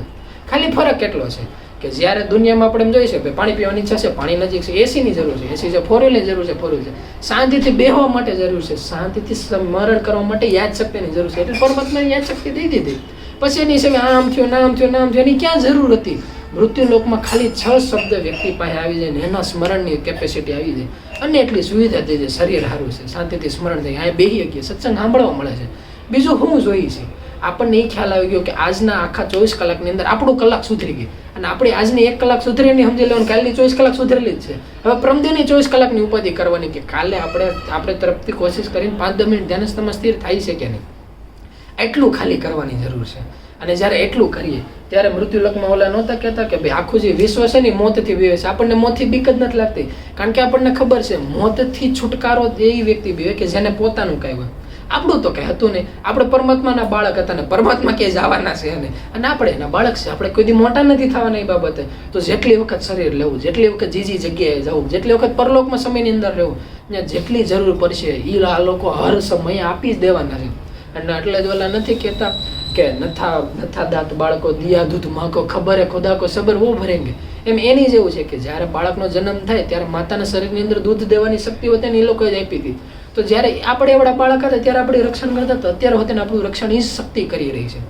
ખાલી ફરક કેટલો છે કે જ્યારે દુનિયામાં આપણે એમ જોઈ છે કે પાણી પીવાની ઈચ્છા છે, પાણી નજીક છે, એસીની જરૂર છે, એસી છે, ફોરવ્હીલની જરૂર છે, ફોરવ્હીલ છે, શાંતિથી બેહવા માટે જરૂર છે, શાંતિથી સ્મરણ કરવા માટે યાદશક્તિની જરૂર છે. એટલે પરમાત્માની યાદશક્તિ દઈ દીધી. પછી એની સામે આમ થયું, નામ થયું, નામ થયું, એની ક્યાં જરૂર હતી? મૃત્યુલોકમાં ખાલી 6 શબ્દ વ્યક્તિ પાસે આવી જાય ને એના સ્મરણની કેપેસિટી આવી જાય અને એટલી સુવિધા થઈ જાય, શરીર સારું છે, શાંતિથી સ્મરણ થાય, અહીંયા બેસી શકીએ, સત્સંગ સાંભળવા મળે છે. બીજું શું જોઈએ છે? આપણને એ ખ્યાલ આવી ગયો કે આજના આખા 24 કલાકની અંદર આપણું કલાક સુધરી ગઈ અને આપણી આજની 1 કલાક સુધરી નહીં સમજી લેવાનું, કાલની 24 કલાક સુધરેલી જ છે. હવે પ્રમદેની 24 કલાકની ઉપાધિ કરવાની કે કાલે આપણે તરફથી કોશિશ કરીને 5-10 મિનિટ ધ્યાનસ્થમાં સ્થિર થાય છે કે નહીં, એટલું ખાલી કરવાની જરૂર છે. અને જ્યારે એટલું કરીએ ત્યારે મૃત્યુલોકમાં ઓલા નહોતા કહેતા કે ભાઈ આખું જે વિશ્વ છે ને મોતથી બીવે છે. આપણને મોતથી બીક જ નથી લાગતી, કારણ કે આપણને ખબર છે મોતથી છુટકારો એ વ્યક્તિ બીવે કે જેને પોતાનું કાંઈ હોય. આપણું તો કંઈ હતું નહીં, આપણે પરમાત્માના બાળક હતા ને પરમાત્મા ક્યાંય જવાના છે અને આપણે એના બાળક છે, આપણે કોઈ દી મોટા નથી થવાના એ બાબતે. તો જેટલી વખત શરીર લેવું, જેટલી વખત જીજી જગ્યાએ જવું, જેટલી વખત પરલોકમાં સમયની અંદર રહેવું, ત્યાં જેટલી જરૂર પડશે એ આ લોકો હર સમય આપી જ દેવાના છે. અને એટલે જ ઓલા નથી કહેતા કે નથા દાંત બાળકો દિયા દૂધ માગો ખબર હે ખુદા કો સબર વો ભરેંગે. એમ એની જેવું છે કે જ્યારે બાળકનો જન્મ થાય ત્યારે માતાના શરીરની અંદર દૂધ દેવાની શક્તિ હોતી ને એ લોકોએ જ આપી હતી. તો જ્યારે આપણે એવડા બાળક હતા ત્યારે આપણે રક્ષણ કરતા હતા, અત્યારે હોતે આપણું રક્ષણ એ શક્તિ કરી રહી છે.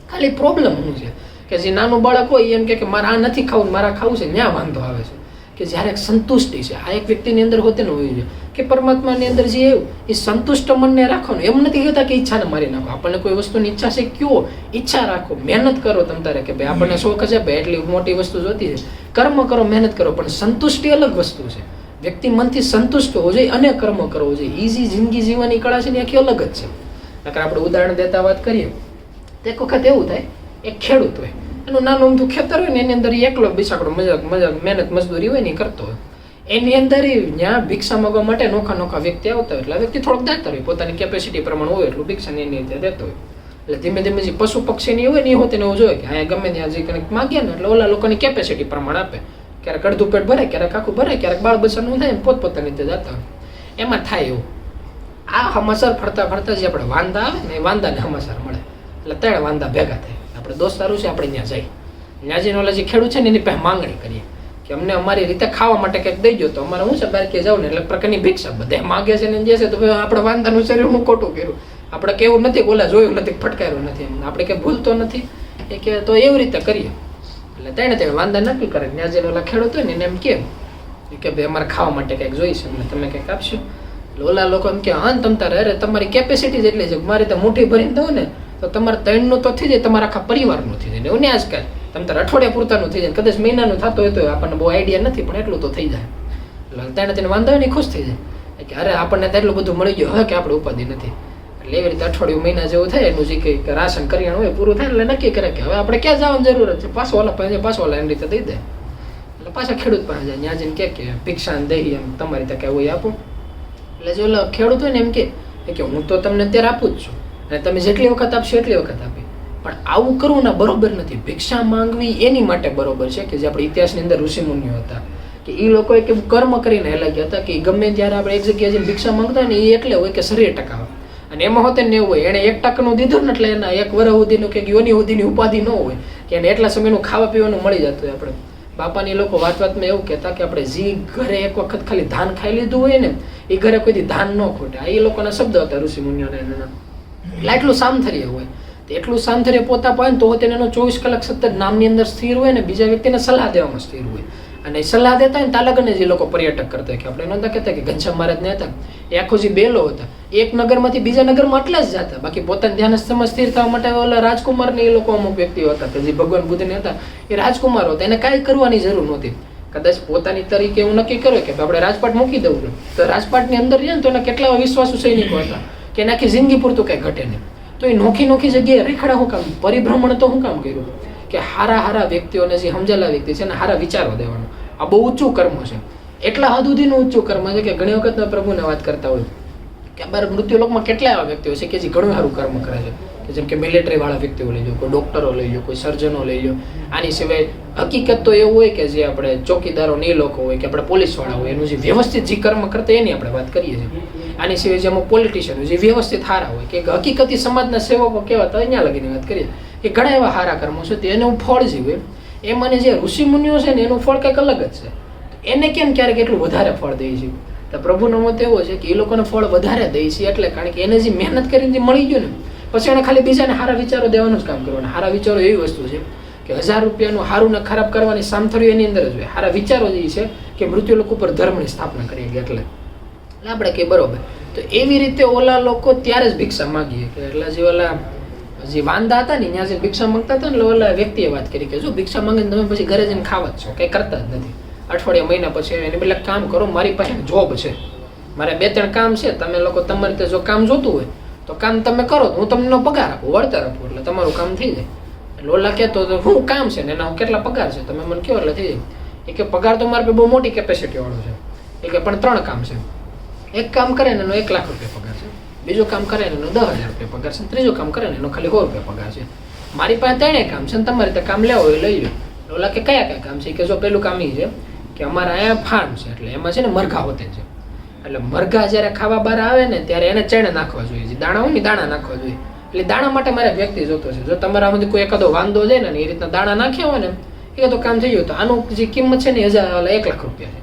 ખાલી પ્રોબ્લેમ શું છે કે જે નાનું બાળક હોય એમ કે મારે આ નથી ખાવું, મારા ખાવું છે, ત્યાં વાંધો આવે છે. કે જ્યારે એક સંતુષ્ટિ છે આ એક વ્યક્તિની અંદર હોતે ન હોવી જોઈએ કે પરમાત્માની અંદર જે એવું એ સંતુષ્ટ મનને રાખવાનું. એમ નથી કહેતા કે ઈચ્છાને મારી નાખો, આપણને કોઈ વસ્તુની ઈચ્છા છે કયો ઈચ્છા રાખો, મહેનત કરો તમ તારે કે ભાઈ આપણને શોખ છે ભાઈ એટલી મોટી વસ્તુ જોતી છે, કર્મ કરો, મહેનત કરો, પણ સંતુષ્ટિ અલગ વસ્તુ છે. વ્યક્તિ મનથી સંતુષ્ટ હોવો જોઈએ અને કર્મ કરવો જોઈએ. ઈઝી જિંદગી જીવવાની કળા છે ને આખી અલગ જ છે. નકર આપણે ઉદાહરણ દેતા વાત કરીએ તો એક વખત એવું થાય, એક ખેડૂત હોય, એનું નાનું અમથું ખેતર હોય ને એની અંદર એકલો બિસાકડો મજાક મહેનત મજદૂરી હોય ને એ કરતો હોય. એની અંદર ત્યાં ભિક્ષા માંગવા માટે નોખા વ્યક્તિ આવતા હોય એટલે વ્યક્તિ થોડોક દેતા હોય, પોતાની કેપેસિટી પ્રમાણે હોય એટલું ભિક્ષા એની અંદર દેતો હોય. એટલે ધીમે ધીમે જે પશુ પક્ષીની હોય ને એ હોતે એવું જોઈએ કે અહીંયા ગમે ત્યાં જે કંઈક માગે ને એટલે ઓલા લોકોની કેપેસિટી પ્રમાણે આપે. ક્યારેક અડધું પેટ ભરાય, ક્યારેક આખું ભરાય, ક્યારેક બાળ બચ્ચાનું થાય પોતપોતાની રીતે જતા હોય. એમાં થાય એવું આ હમાસર ફરતા ફરતા જે આપણે વાંદા આવે ને એ વાંદાને હમાસર મળે એટલે 3 વાંદા ભેગા થાય. આપણે દોસ્તારું છે આપણે ત્યાં જઈએ, ત્યાં જઈને ઓલા જે ખેડૂત છે ને એની પાસે માંગણી કરીએ કે અમને અમારી રીતે ખાવા માટે કંઈક દઈ ગયો. તો અમારે શું છે બહાર કે જાવ ને એટલે પ્રકારની ભિક્ષા બધા માગે છે ને જે છે તો આપણે વાંદાનું શરીર હું ખોટું કર્યું, આપણે કેવું નથી, ઓલા જોયું નથી, ફટકાર્યું નથી, આપણે કંઈ ભૂલતો નથી એ કે તો એવી રીતે કરીએ. એટલે 3 વાંદા નક્કી કરે, ત્યાં જઈને ઓલા ખેડૂત હોય ને એને એમ કે ભાઈ અમારે ખાવા માટે કંઈક જોઈશે અમને, તમે કંઈક આપશો? એટલે ઓલા લોકો એમ કે હા ને તમ તારે, અરે તમારી કેપેસિટી જ એટલી છે, મારી તો મુઠ્ઠી ભરીને દઉં ને તો તમારે 3નું તો થઈ જાય, તમારા આખા પરિવારનું થઈ જાય. એવું ને આજકાલ તમે તારે અઠવાડિયા પૂરતાનું થઈ જાય, કદાચ મહિનાનું થતું હોય તો આપણને બહુ આઈડિયા નથી પણ એટલું તો થઈ જાય. એટલે તેને વાંધો હોય ને ખુશ થઈ જાય કે અરે આપણને તો એટલું બધું મળી ગયું હવે કે આપણે ઉપાધિ નથી. એટલે એવી રીતે અઠવાડિયું મહિના જેવું થાય એનું જે કંઈક રાશન કરિયાણું હોય પૂરું થાય એટલે નક્કી કરે કે હવે આપણે ક્યાં જવાની જરૂરત છે, પાછો ઓલા એની રીતે દઈ દે. એટલે પાછા ખેડૂત પાસે જાય, ત્યાં જઈને કે ભિક્ષા દઈ એમ તમારી તકે હોય આપો. એટલે જો ઓલા ખેડૂત હોય ને એમ કે હું તો તમને અત્યારે આપું જ છું અને તમે જેટલી વખત આપશો એટલી વખત આપી, પણ આવું કરવું ના બરોબર નથી. ભિક્ષા માંગવી એની માટે બરોબર છે કે જે આપણે ઇતિહાસની અંદર ઋષિમુનિઓ હતા કે એ લોકોએ કે કર્મ કરીને હેલા ગયા હતા કે ગમે ત્યારે આપણે એક જગ્યાએ જઈને ભિક્ષા માંગતા ને એ એટલે હોય કે શરીર ટકાવે. અને એમાં હોતે ને એવું હોય એને 1% દીધું ને એટલે એના 1 વર્ષ સુધીનું કે યોની સુધીની ઉપાધિ ન હોય કે એને એટલા સમયનું ખાવા પીવાનું મળી જતું હોય. આપણે બાપાની લોકો વાતમાં એવું કહેતા કે આપણે જે ઘરે એક વખત ખાલી ધાન ખાઈ લીધું હોય ને એ ઘરે કોઈ ધાન ન ખોટે. એ લોકોના શબ્દ હતા ઋષિમુનિઓને. એટલે એટલું સામથર્ય હોય, એટલું સામથર્ય પોતા પાય ને તો તેને એનો 24 કલાક સતત નામની અંદર સ્થિર હોય ને બીજા વ્યક્તિને સલાહ દેવામાં સ્થિર હોય. અને સલાહ દેતા હોય ને તાલાગને જે લોકો પર્યટક કરતા હોય કે આપણે નહોતા કહેતા કે ઘનશ્યામ મહારાજ ને હતા એ આખો જે બેલો હતા એક નગરમાંથી બીજા નગરમાં એટલા જ જતા, બાકી પોતાના ધ્યાન સ્થિર થવા માટે ઓલા રાજકુમાર ને એ લોકો અમુક વ્યક્તિઓ હતા કે જે ભગવાન બુદ્ધને હતા એ રાજકુમારો હતા, એને કાંઈ કરવાની જરૂર નહોતી. કદાચ પોતાની તરીકે એવું નક્કી કરે કે આપણે રાજપાટ મૂકી દઉં છું, તો રાજપાટની અંદર છે ને તો એના કેટલા એવા વિશ્વાસુ સૈનિકો હતા કે એના આખી જિંદગી પૂરતું કંઈ ઘટે નહીં. તો એ નોખી જગ્યાએ રેખડા શું કામ, પરિભ્રમણ તો શું કામ કર્યું કે હારા વ્યક્તિઓને જે સમજેલા વ્યક્તિ છે ને હારા વિચારો દેવાનો. આ બહુ ઊંચું કર્મ છે, એટલા હદ સુધીનું ઊંચું કર્મ છે કે ઘણી વખત પ્રભુને વાત કરતા હોય કે અમારા મૃત્યુલોકમાં કેટલા એવા વ્યક્તિઓ છે કે જે ઘણું સારું કર્મ કરે છે, કે જેમ કે મિલિટરી વાળા વ્યક્તિઓ લઈ લો, કોઈ ડોક્ટરો લઈ લો, કોઈ સર્જનો લઈ લો. આની સિવાય હકીકત તો એવું હોય કે જે આપણે ચોકીદારો ને એ લોકો હોય કે આપણે પોલીસ વાળા હોય, એનું જે વ્યવસ્થિત જે કર્મ કરતા એની આપણે વાત કરીએ છીએ. આની સિવાય જે અમુક પોલિટિશિયન જે વ્યવસ્થિત હારા હોય કે હકીકતી સમાજના સેવકો કેવા હતા અહીંયા લગીને વાત કરીએ કે ઘણા એવા હારા કર્મો છે તે એનું ફળ જે હોય એમ, અને જે ઋષિ મુનિઓ છે ને એનું ફળ કંઈક અલગ જ છે. એને કેમ ક્યારેક એટલું વધારે ફળ દે છે? તો પ્રભુનો મત એવો છે કે એ લોકોને ફળ વધારે દે છે એટલે કારણ કે એને જે મહેનત કરીને જે મળી ગયું ને પછી એને ખાલી બીજાને સારા વિચારો દેવાનું જ કામ કરવાનું. સારા વિચારો એવી વસ્તુ છે કે 1000 રૂપિયાનું સારું ને ખરાબ કરવાની સામથળીઓ એની અંદર જ હોય. સારા વિચારો જે છે કે મૃત્યુ લોકો ઉપર ધર્મની સ્થાપના કરીએ એટલે આપણે કે બરોબર. તો એવી રીતે ઓલા લોકો ત્યારે જ ભિક્ષા માગીએ કે એટલે જે ઓલા જે વાંદા હતા ને ત્યાં જે ભિક્ષા માંગતા હતા ને ઓલા વ્યક્તિએ વાત કરી કે જો ભિક્ષા માંગીને તમે પછી ઘરે જઈને ખાવા જ છો, કંઈ કરતા જ નથી. અઠવાડિયા મહિના પછી એની પેલા કામ કરો, મારી પાસે જોબ છે, મારે 2-3 કામ છે, તમે લોકો તમારી રીતે જો કામ જોતું હોય તો કામ તમે કરો, હું તમને પગાર આપું, વળતર આપું, એટલે તમારું કામ થઈ જાય. એટલે ઓલા કહેતો તો શું કામ છે ને એના હું કેટલા પગાર છે તમે મને કહો એટલે થઈ જાય. એ કે પગાર તો મારે બહુ મોટી કેપેસિટી વાળો છે. એ કે પણ 3 કામ છે, એક કામ કરે ને એનો 1 લાખ રૂપિયા પગાર છે, બીજું કામ કરે ને એનો 10,000 રૂપિયા પગાર છે, ત્રીજું કામ કરે ને એનો ખાલી 100 રૂપિયા પગાર છે. મારી પાસે 3 કામ છે ને તમારે રીતે કામ લેવો હોય લઈ લો. ઓલા કે કયા કામ છે? કે જો પેલું કામ એ છે કે અમારા અહીંયા ફાર્મ છે, એટલે એમાં છે ને મરઘા હોતે છે, એટલે મરઘા જ્યારે ખાવા બહાર આવે ને ત્યારે એને ચણે નાખવા જોઈએ, જે દાણા હોય ને દાણા નાખવા જોઈએ. એટલે દાણા માટે મારે વ્યક્તિ જોતો છે. જો તમારામાંથી કોઈ એકાદો વાંધો છે ને એ રીતના દાણા નાખ્યા હોય ને એ તો કામ થઈ ગયું. તો આનું જે કિંમત છે ને 1 લાખ રૂપિયા છે.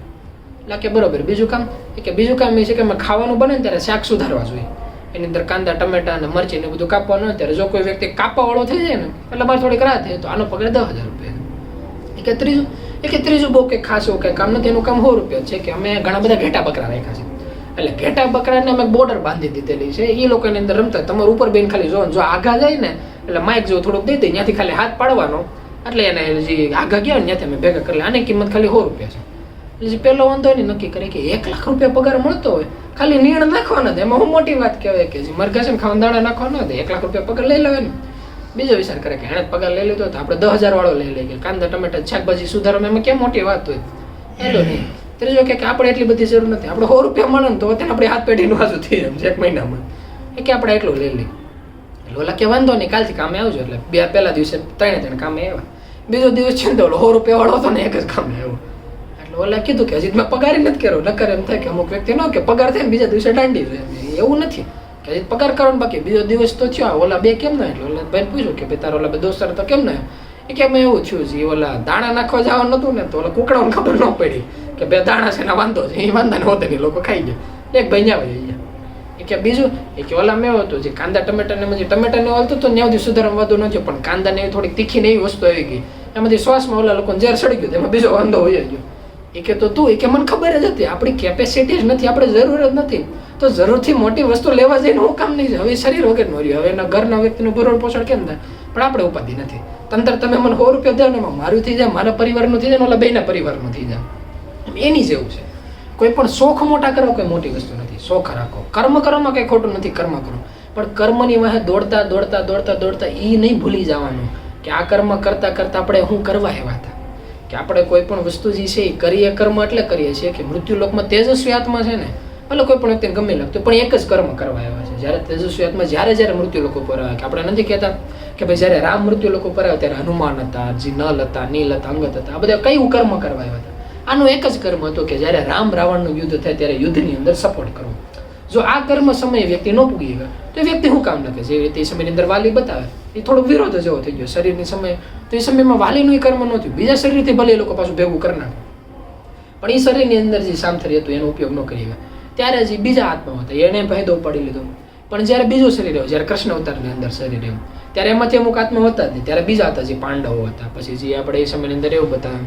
એટલે કે બરોબર. બીજું કામ એ છે કે ખાવાનું બને ને ત્યારે શાક સુધારવા જોઈએ, એની અંદર કાંદા ટમેટા અને મરચી ને બધું કાપવાનું હોય ત્યારે જો કોઈ વ્યક્તિ કાપવા વાળો થઈ જાય ને એટલે મારે થોડીક રાહ થાય તો આનો પગાર 10,000 રૂપિયા. ત્રીજું બહુ કંઈ ખાસ એવું કંઈ કામ નથી, એનું કામ 100 રૂપિયા છે કે અમે ઘણા બધા ઘેટા બકરા રાખ્યા છે. એટલે ઘેટા બકરાને અમે બોર્ડર બાંધી દીધેલી છે, એ લોકોની અંદર રમતા. તમારે ઉપર બેન ખાલી જોવાનું, જો આઘા જાય ને એટલે માઇક જેવું થોડુંક દઈ દે, ત્યાંથી ખાલી હાથ પાડવાનો એટલે એને જે આઘા ગયા ને ત્યાંથી અમે ભેગા કરી. આની કિંમત ખાલી 100 રૂપિયા છે. એટલે જે પહેલો વાંધો નહીં નક્કી કરે કે 1 લાખ રૂપિયા પગાર મળતો હોય, ખાલી નીણ નાખવાના હતા, એમાં હું મોટી વાત કહેવાય કે જે મરઘા છે ને ખાવા દાણા નાખવાના હતા, 1 લાખ રૂપિયા પગાર લઈ લેવાય ને. બીજો વિચાર કરે કે એણે પગાર લઈ લીધો તો આપણે 10,000 વાળો લઈ લઈએ, કાંદા ટમેટા શાકભાજી સુધારવામાં એમાં કેમ મોટી વાત હોય એટલો નહીં. ત્રીજો કે આપણે એટલી બધી જરૂર નથી, આપણે 100 રૂપિયા મળે ને તો અત્યારે આપણે હાથ પેઢીનું વાંચું થઈ જાય 1 મહિનામાં, એ કે આપણે એટલું લઈ લઈએ. એટલે ઓલા કે વાંધો નહીં, કાલથી કામે આવજો. એટલે પહેલા દિવસે 3 કામે આવ્યા, બીજો દિવસ છે ને તો 100 રૂપિયા વાળો હતો ને 1 જ કામે આવ્યો. એટલે ઓલા કીધું કે હજી મેં પગાર નથી કર્યો. નકર એમ થાય કે અમુક વ્યક્તિ ન કે પગાર થાય ને બીજા દિવસે દાંડી જાય, એવું નથી કે હજી પગાર કરવાનો બાકી, બીજો દિવસ તો થયો. ઓલા 2 કેમ ના? એટલે ઓલા ભાઈ પૂછ્યું કે ભાઈ તારો ઓલા 2 દોસ્તાર તો કેમ ના? એ કે મેં એવું થયું છે, ઓલા દાણા નાખવા જવાનું નતું ને તો ઓલા કુકડાઓને ખબર ન પડી કે 2 દાણા છે ને વાંધો છે, એ વાંધા ને હોતે નહીં, લોકો ખાઈ ગયા. એક ભાઈ ન્યા વહી ગયા. એ કે બીજું એ કે ઓલા મેં હતું જે કાંદા ટમેટાને જે ટમેટાને વાળતું તો ત્યાં સુધી સુધારવા વાંધો નથી, પણ કાંદાને એવી થોડીક તીખી ને એવી વસ્તુ આવી ગઈ, એમાંથી શ્વાસમાં ઓલા લોકોને ઝેર સડી ગયું, એમાં બીજો વાંધો હોય ગયો. એ કે તો તું, એ કે મને ખબર જ હતી, આપણી કેપેસિટી જ નથી, આપણે જરૂર જ નથી, તો જરૂરથી મોટી વસ્તુ લેવા જઈને હું કામ નહીં. હવે શરીર વગર નો રહ્યું, હવે એના ઘરના વ્યક્તિનું ભરણ પોષણ કેમ થાય? પણ આપણે ઉપાધિ નથી. તંત્ર તમે મને 100 રૂપિયા દો ને એમાં મારું થઈ જાય, મારા પરિવારનું થઈ જાય, ઓલા બેના પરિવારનું થઈ જાય. એની જેવું છે. કોઈ પણ શોખ મોટા કરવા કોઈ મોટી વસ્તુ નથી. શોખ રાખો, કર્મ કરવામાં કંઈ ખોટું નથી, કર્મ કરો, પણ કર્મની વાહે દોડતા એ નહીં ભૂલી જવાનું કે આ કર્મ કરતા આપણે શું કરવા આવ્યા હતા, કે આપણે કોઈ પણ વસ્તુ જે છે એ કરીએ કર્મ એટલે કરીએ છીએ કે મૃત્યુલોકમાં તેજસ્વી આત્મા છે ને, ભલે કોઈ પણ વ્યક્તિને ગમે લાગતું પણ એક જ કર્મ કરવા આવ્યા છે. જ્યારે તેજસ્વી આત્મા જ્યારે મૃત્યુલોક ઉપર આવે, કે આપણે નથી કહેતા કે ભાઈ જ્યારે રામ મૃત્યુલોક ઉપર આવ્યા ત્યારે હનુમાન હતા, જે નલ હતા, નીલ હતા, અંગત હતા, આ બધા કયું કર્મ કરવા આવ્યા હતા? આનું એક જ કર્મ હતું કે જ્યારે રામ રાવણનું યુદ્ધ થાય ત્યારે યુદ્ધની અંદર સપોર્ટ કરવો. જો આ કર્મ સમયે વ્યક્તિ ન પૂગી ગયો તો એ વ્યક્તિ શું કામ લખે? જે રીતે એ સમયની અંદર વાલી બતાવે એ થોડોક વિરોધ જેવો થઈ ગયો શરીરની સમય, તો એ સમયમાં વાલીનું કર્મ ન થયું, બીજા શરીરથી ભલે એ લોકો પાછું ભેગું કરી નાખે, પણ એ શરીરની અંદર જે સામથર્ય હતું એનો ઉપયોગ ન કરી ત્યારે જે બીજા આત્મા હતા એને ફાયદો ઉપાડી લીધો. પણ જ્યારે બીજું શરીર આવ્યું, જ્યારે કૃષ્ણ અવતારની અંદર શરીર આવ્યું, ત્યારે એમાંથી અમુક આત્મા હતા જ નહીં, ત્યારે બીજા હતા જે પાંડવો હતા. પછી જે આપણે એ સમયની અંદર એવું બતાવે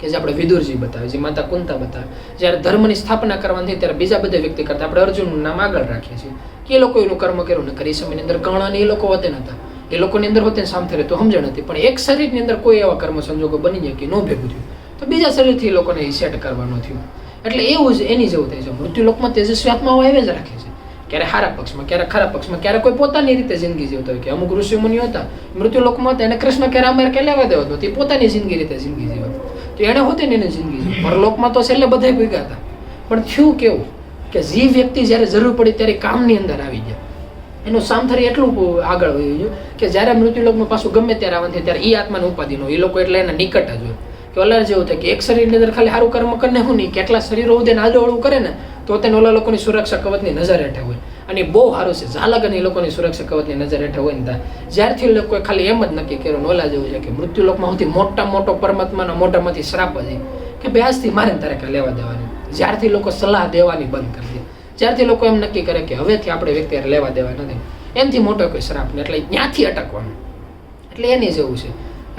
કે જે આપણે વિદુરજી બતાવે, જે માતા કુંતા બતાવે, જ્યારે ધર્મની સ્થાપના કરવાની થઈ ત્યારે બીજા બધા વ્યક્તિ કરતા આપણે અર્જુનનું નામ આગળ રાખીએ છીએ કે એ લોકો એનું કર્મ કર્યું ન કરી. એ સમયની અંદર કર્ણ એ લોકો હોતે નતા, એ લોકોની અંદર હોતે સામથર્ય તો સમજણ હતી, પણ એક શરીરની અંદર કોઈ એવા કર્મ સંજોગો બની જાય કે ન ભેગું થયું. તો બીજા શરીરથી એ લોકોને સેટ કરવાનું થયું. એટલે એવું જ એની જેવું થાય છે. મૃત્યુલોકમાં તેજસ્વી આત્માઓ આવે જ રાખે છે, ક્યારે સારા પક્ષમાં, ક્યારે ખરાબ પક્ષમાં, ક્યારે કોઈ પોતાની રીતે જિંદગી જીવતો હોય. કે અમુક ઋષિ મુનિઓ હતા મૃત્યુલોકમાં હતા, એને કૃષ્ણ ક્યારે અમારે કે લેવા દેવો હતો, તે પોતાની જિંદગી રીતે જિંદગી જીવતો, તો એને હોતી ને એને જિંદગી જીવી. પરલોકમાં તો છેલ્લે બધા ભેગા હતા. પણ થયું કેવું કે જે વ્યક્તિ જ્યારે જરૂર પડી ત્યારે કામની અંદર આવી ગયા, એનું સામથરી એટલું આગળ વયું ગયું કે જ્યારે મૃત્યુલોકમાં પાછું ગમે ત્યારે આવવાનું ત્યારે એ આત્માને ઉપાધિ નો, એ લોકો એટલે એના નિકટ જ હોય. કે ઓલા જેવું થાય કે એક શરીરની અંદર ખાલી સારું કર્મ કરીને હું નહીં, કેટલા શરીરો ઉદયને આજુબાજુ કરે ને તો તેને ઓલા લોકોની સુરક્ષા કવચની નજર હેઠળ હોય. અને બહુ સારું છે ઝાલગન એ લોકોની સુરક્ષા કવચની નજર હેઠળ હોય ને જ્યારથી લોકોએ ખાલી એમ જ નક્કી કર્યું, ઓલા જેવું છે કે મૃત્યુલોકમાં સૌથી મોટો પરમાત્માના મોઢામાંથી શ્રાપ છે કે બે આજથી મારે તારે કાંઈ લેવા દેવાની. જ્યારથી લોકો સલાહ દેવાની બંધ કરી દે, જ્યારથી લોકો એમ નક્કી કરે કે હવેથી આપણે વ્યક્તિ લેવા દેવા નથી, એમથી મોટો કોઈ શ્રાપ નહીં, એટલે ત્યાંથી અટકવાનું. એટલે એની જેવું છે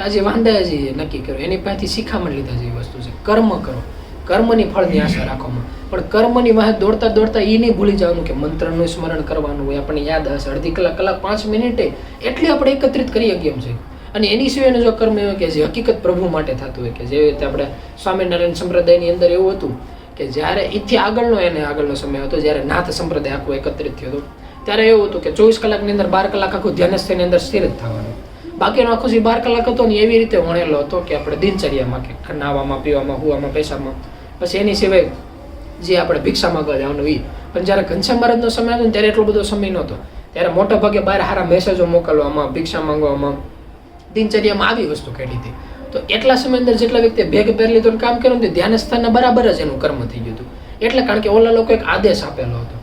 આજે વાંદાજી નક્કી કર્યું, એની પાસેથી શિખામણ લીધા જેવી વસ્તુ છે. કર્મ કરો, કર્મની ફળની આશા રાખવામાં, પણ કર્મની વાહે દોડતા દોડતા એ નહીં ભૂલી જવાનું કે મંત્રનું સ્મરણ કરવાનું હોય. આપણને યાદ હશે અડધી કલાક 5 મિનિટે એટલી આપણે એકત્રિત કરીએ કેમ છે. અને એની સિવાયનું જો કર્મ એવું કે જે હકીકત પ્રભુ માટે થતું હોય, કે જે રીતે આપણે સ્વામિનારાયણ સંપ્રદાયની અંદર એવું હતું કે જ્યારે એથી આગળનો સમય હતો જ્યારે નાથ સંપ્રદાય આખું એકત્રિત થયો હતો, ત્યારે એવું હતું કે 24 કલાકની અંદર 12 કલાક આખું ધ્યાનસ્થની અંદર સ્થિર જ થવાનું. બાકીનો આખો જે 12 કલાક હતો ને એવી રીતે વણેલો હતો કે આપણે દિનચર્યામાં કે નાવામાં, પીવામાં, હુવામાં, પૈસામાં, પછી એની સિવાય જે આપણે ભિક્ષા માંગવા જવાનું એ. પણ જ્યારે ઘનશ્યામ મહારાજનો સમય હતો ને ત્યારે એટલો બધો સમય નહોતો. ત્યારે મોટા ભાગે બહાર સારા મેસેજો મોકલવામાં, ભિક્ષા માંગવામાં, દિનચર્યામાં આવી વસ્તુ કાઢી હતી. તો એટલા સમય અંદર જેટલા વ્યક્તિ ભેગ પહેર લીધો કામ કર્યું ને ધ્યાનસ્થાનના બરાબર જ એનું કર્મ થઈ ગયું હતું. એટલે કારણ કે ઓલા લોકો એક આદેશ આપેલો હતો.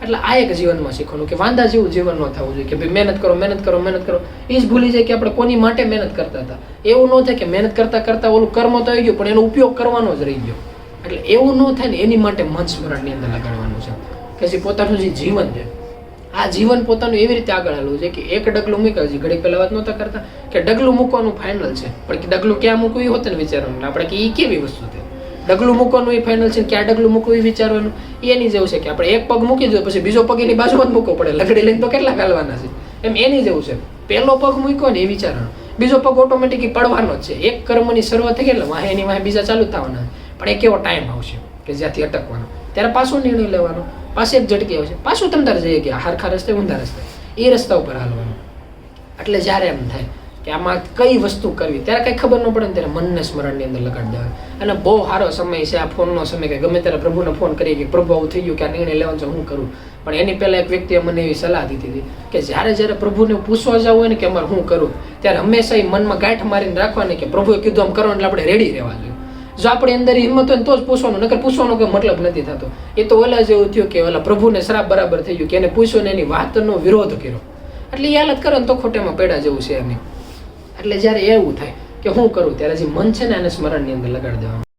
એટલે આ એક જીવનમાં શીખવાનું કે વાંધા જેવું જીવન ન થવું જોઈએ કે ભાઈ મહેનત કરો, મહેનત કરો, મહેનત કરો. એ જ ભૂલી જાય કે આપણે કોની માટે મહેનત કરતા હતા. એવું ન થાય કે મહેનત કરતા કરતા ઓલું કર્મ તો આવી ગયું પણ એનો ઉપયોગ કરવાનો જ રહી ગયો. એટલે એવું ન થાય ને એની માટે મન સ્મરણની અંદર લગાડવાનું છે કે જે પોતાનું જે જીવન છે આ જીવન પોતાનું એવી રીતે આગળ હાલવું છે કે એક ડગલું મૂક્યા છે. ઘડી પહેલા વાત નહોતા કરતા કે ડગલું મૂકવાનું ફાઇનલ છે, પણ કે ડગલું ક્યાં મૂકવું એ હોત ને વિચારવાનું આપણે કે એ કેવી વસ્તુ છે. ડગલું મૂકવાનું એ ફાઇનલ છે, ક્યાં ડગલું મૂકવું એ વિચારવાનું. એની જેવું છે કે આપણે એક પગ મૂકી દો પછી બીજો પગ એની બાજુમાં જ મૂકવો પડે, લગડી લઈને તો કેટલા ગાલવાના છે. એમ એની જેવું છે, પહેલો પગ મૂક્યો ને એ વિચારવાનું, બીજો પગ ઓટોમેટિકલી પડવાનો જ છે. એક કર્મની શરૂઆત થઈ ગઈ એટલે વાહે એની વાહે બીજા ચાલુ થવાના. પણ એક એવો ટાઈમ આવશે કે જ્યાંથી અટકવાનો, ત્યારે પાછો નિર્ણય લેવાનો, પાછી એક ઝટકી આવશે, પાછું તમતાર જઈએ ગયા હરખા રસ્તે, ઊંધા રસ્તે, એ રસ્તા ઉપર હાલવાનું. એટલે જ્યારે એમ થાય કે આમાં કઈ વસ્તુ કરવી ત્યારે કંઈ ખબર ન પડે ને ત્યારે મનને સ્મરણની અંદર લગાડી દેવાય. અને બહુ સારો સમય છે આ ફોનનો સમય કે ગમે ત્યારે પ્રભુને ફોન કરીએ કે પ્રભુ આવું થઈ ગયું કે આ નિર્ણય લેવાનો છે, હું કરું. પણ એની પહેલાં એક વ્યક્તિએ મને એવી સલાહ દીધી હતી કે જ્યારે પ્રભુને પૂછવા જવું હોય ને કે અમારે શું કરું, ત્યારે હંમેશા એ મનમાં ગાંઠ મારીને રાખવાની કે પ્રભુએ કીધું આમ કરવાનું એટલે આપણે રેડી રહેવા જોઈએ. જો આપણી અંદર હિંમત હોય ને તો જ પૂછવાનું, નકર પૂછવાનો કોઈ મતલબ નથી થતો. એ તો ઓલા જેવું થયું કે ઓલા પ્રભુને શ્રાપ બરાબર થઈ ગયું કે એને પૂછ્યું ને એની વાતનો વિરોધ કર્યો, એટલે એ હાલત કરે ને તો ખોટેમાં પેડા જેવું છે એની. એટલે જ્યારે એવું થાય કે હું કરું ત્યારે જે મન છે ને એને સ્મરણની અંદર લગાડી દેવાનું.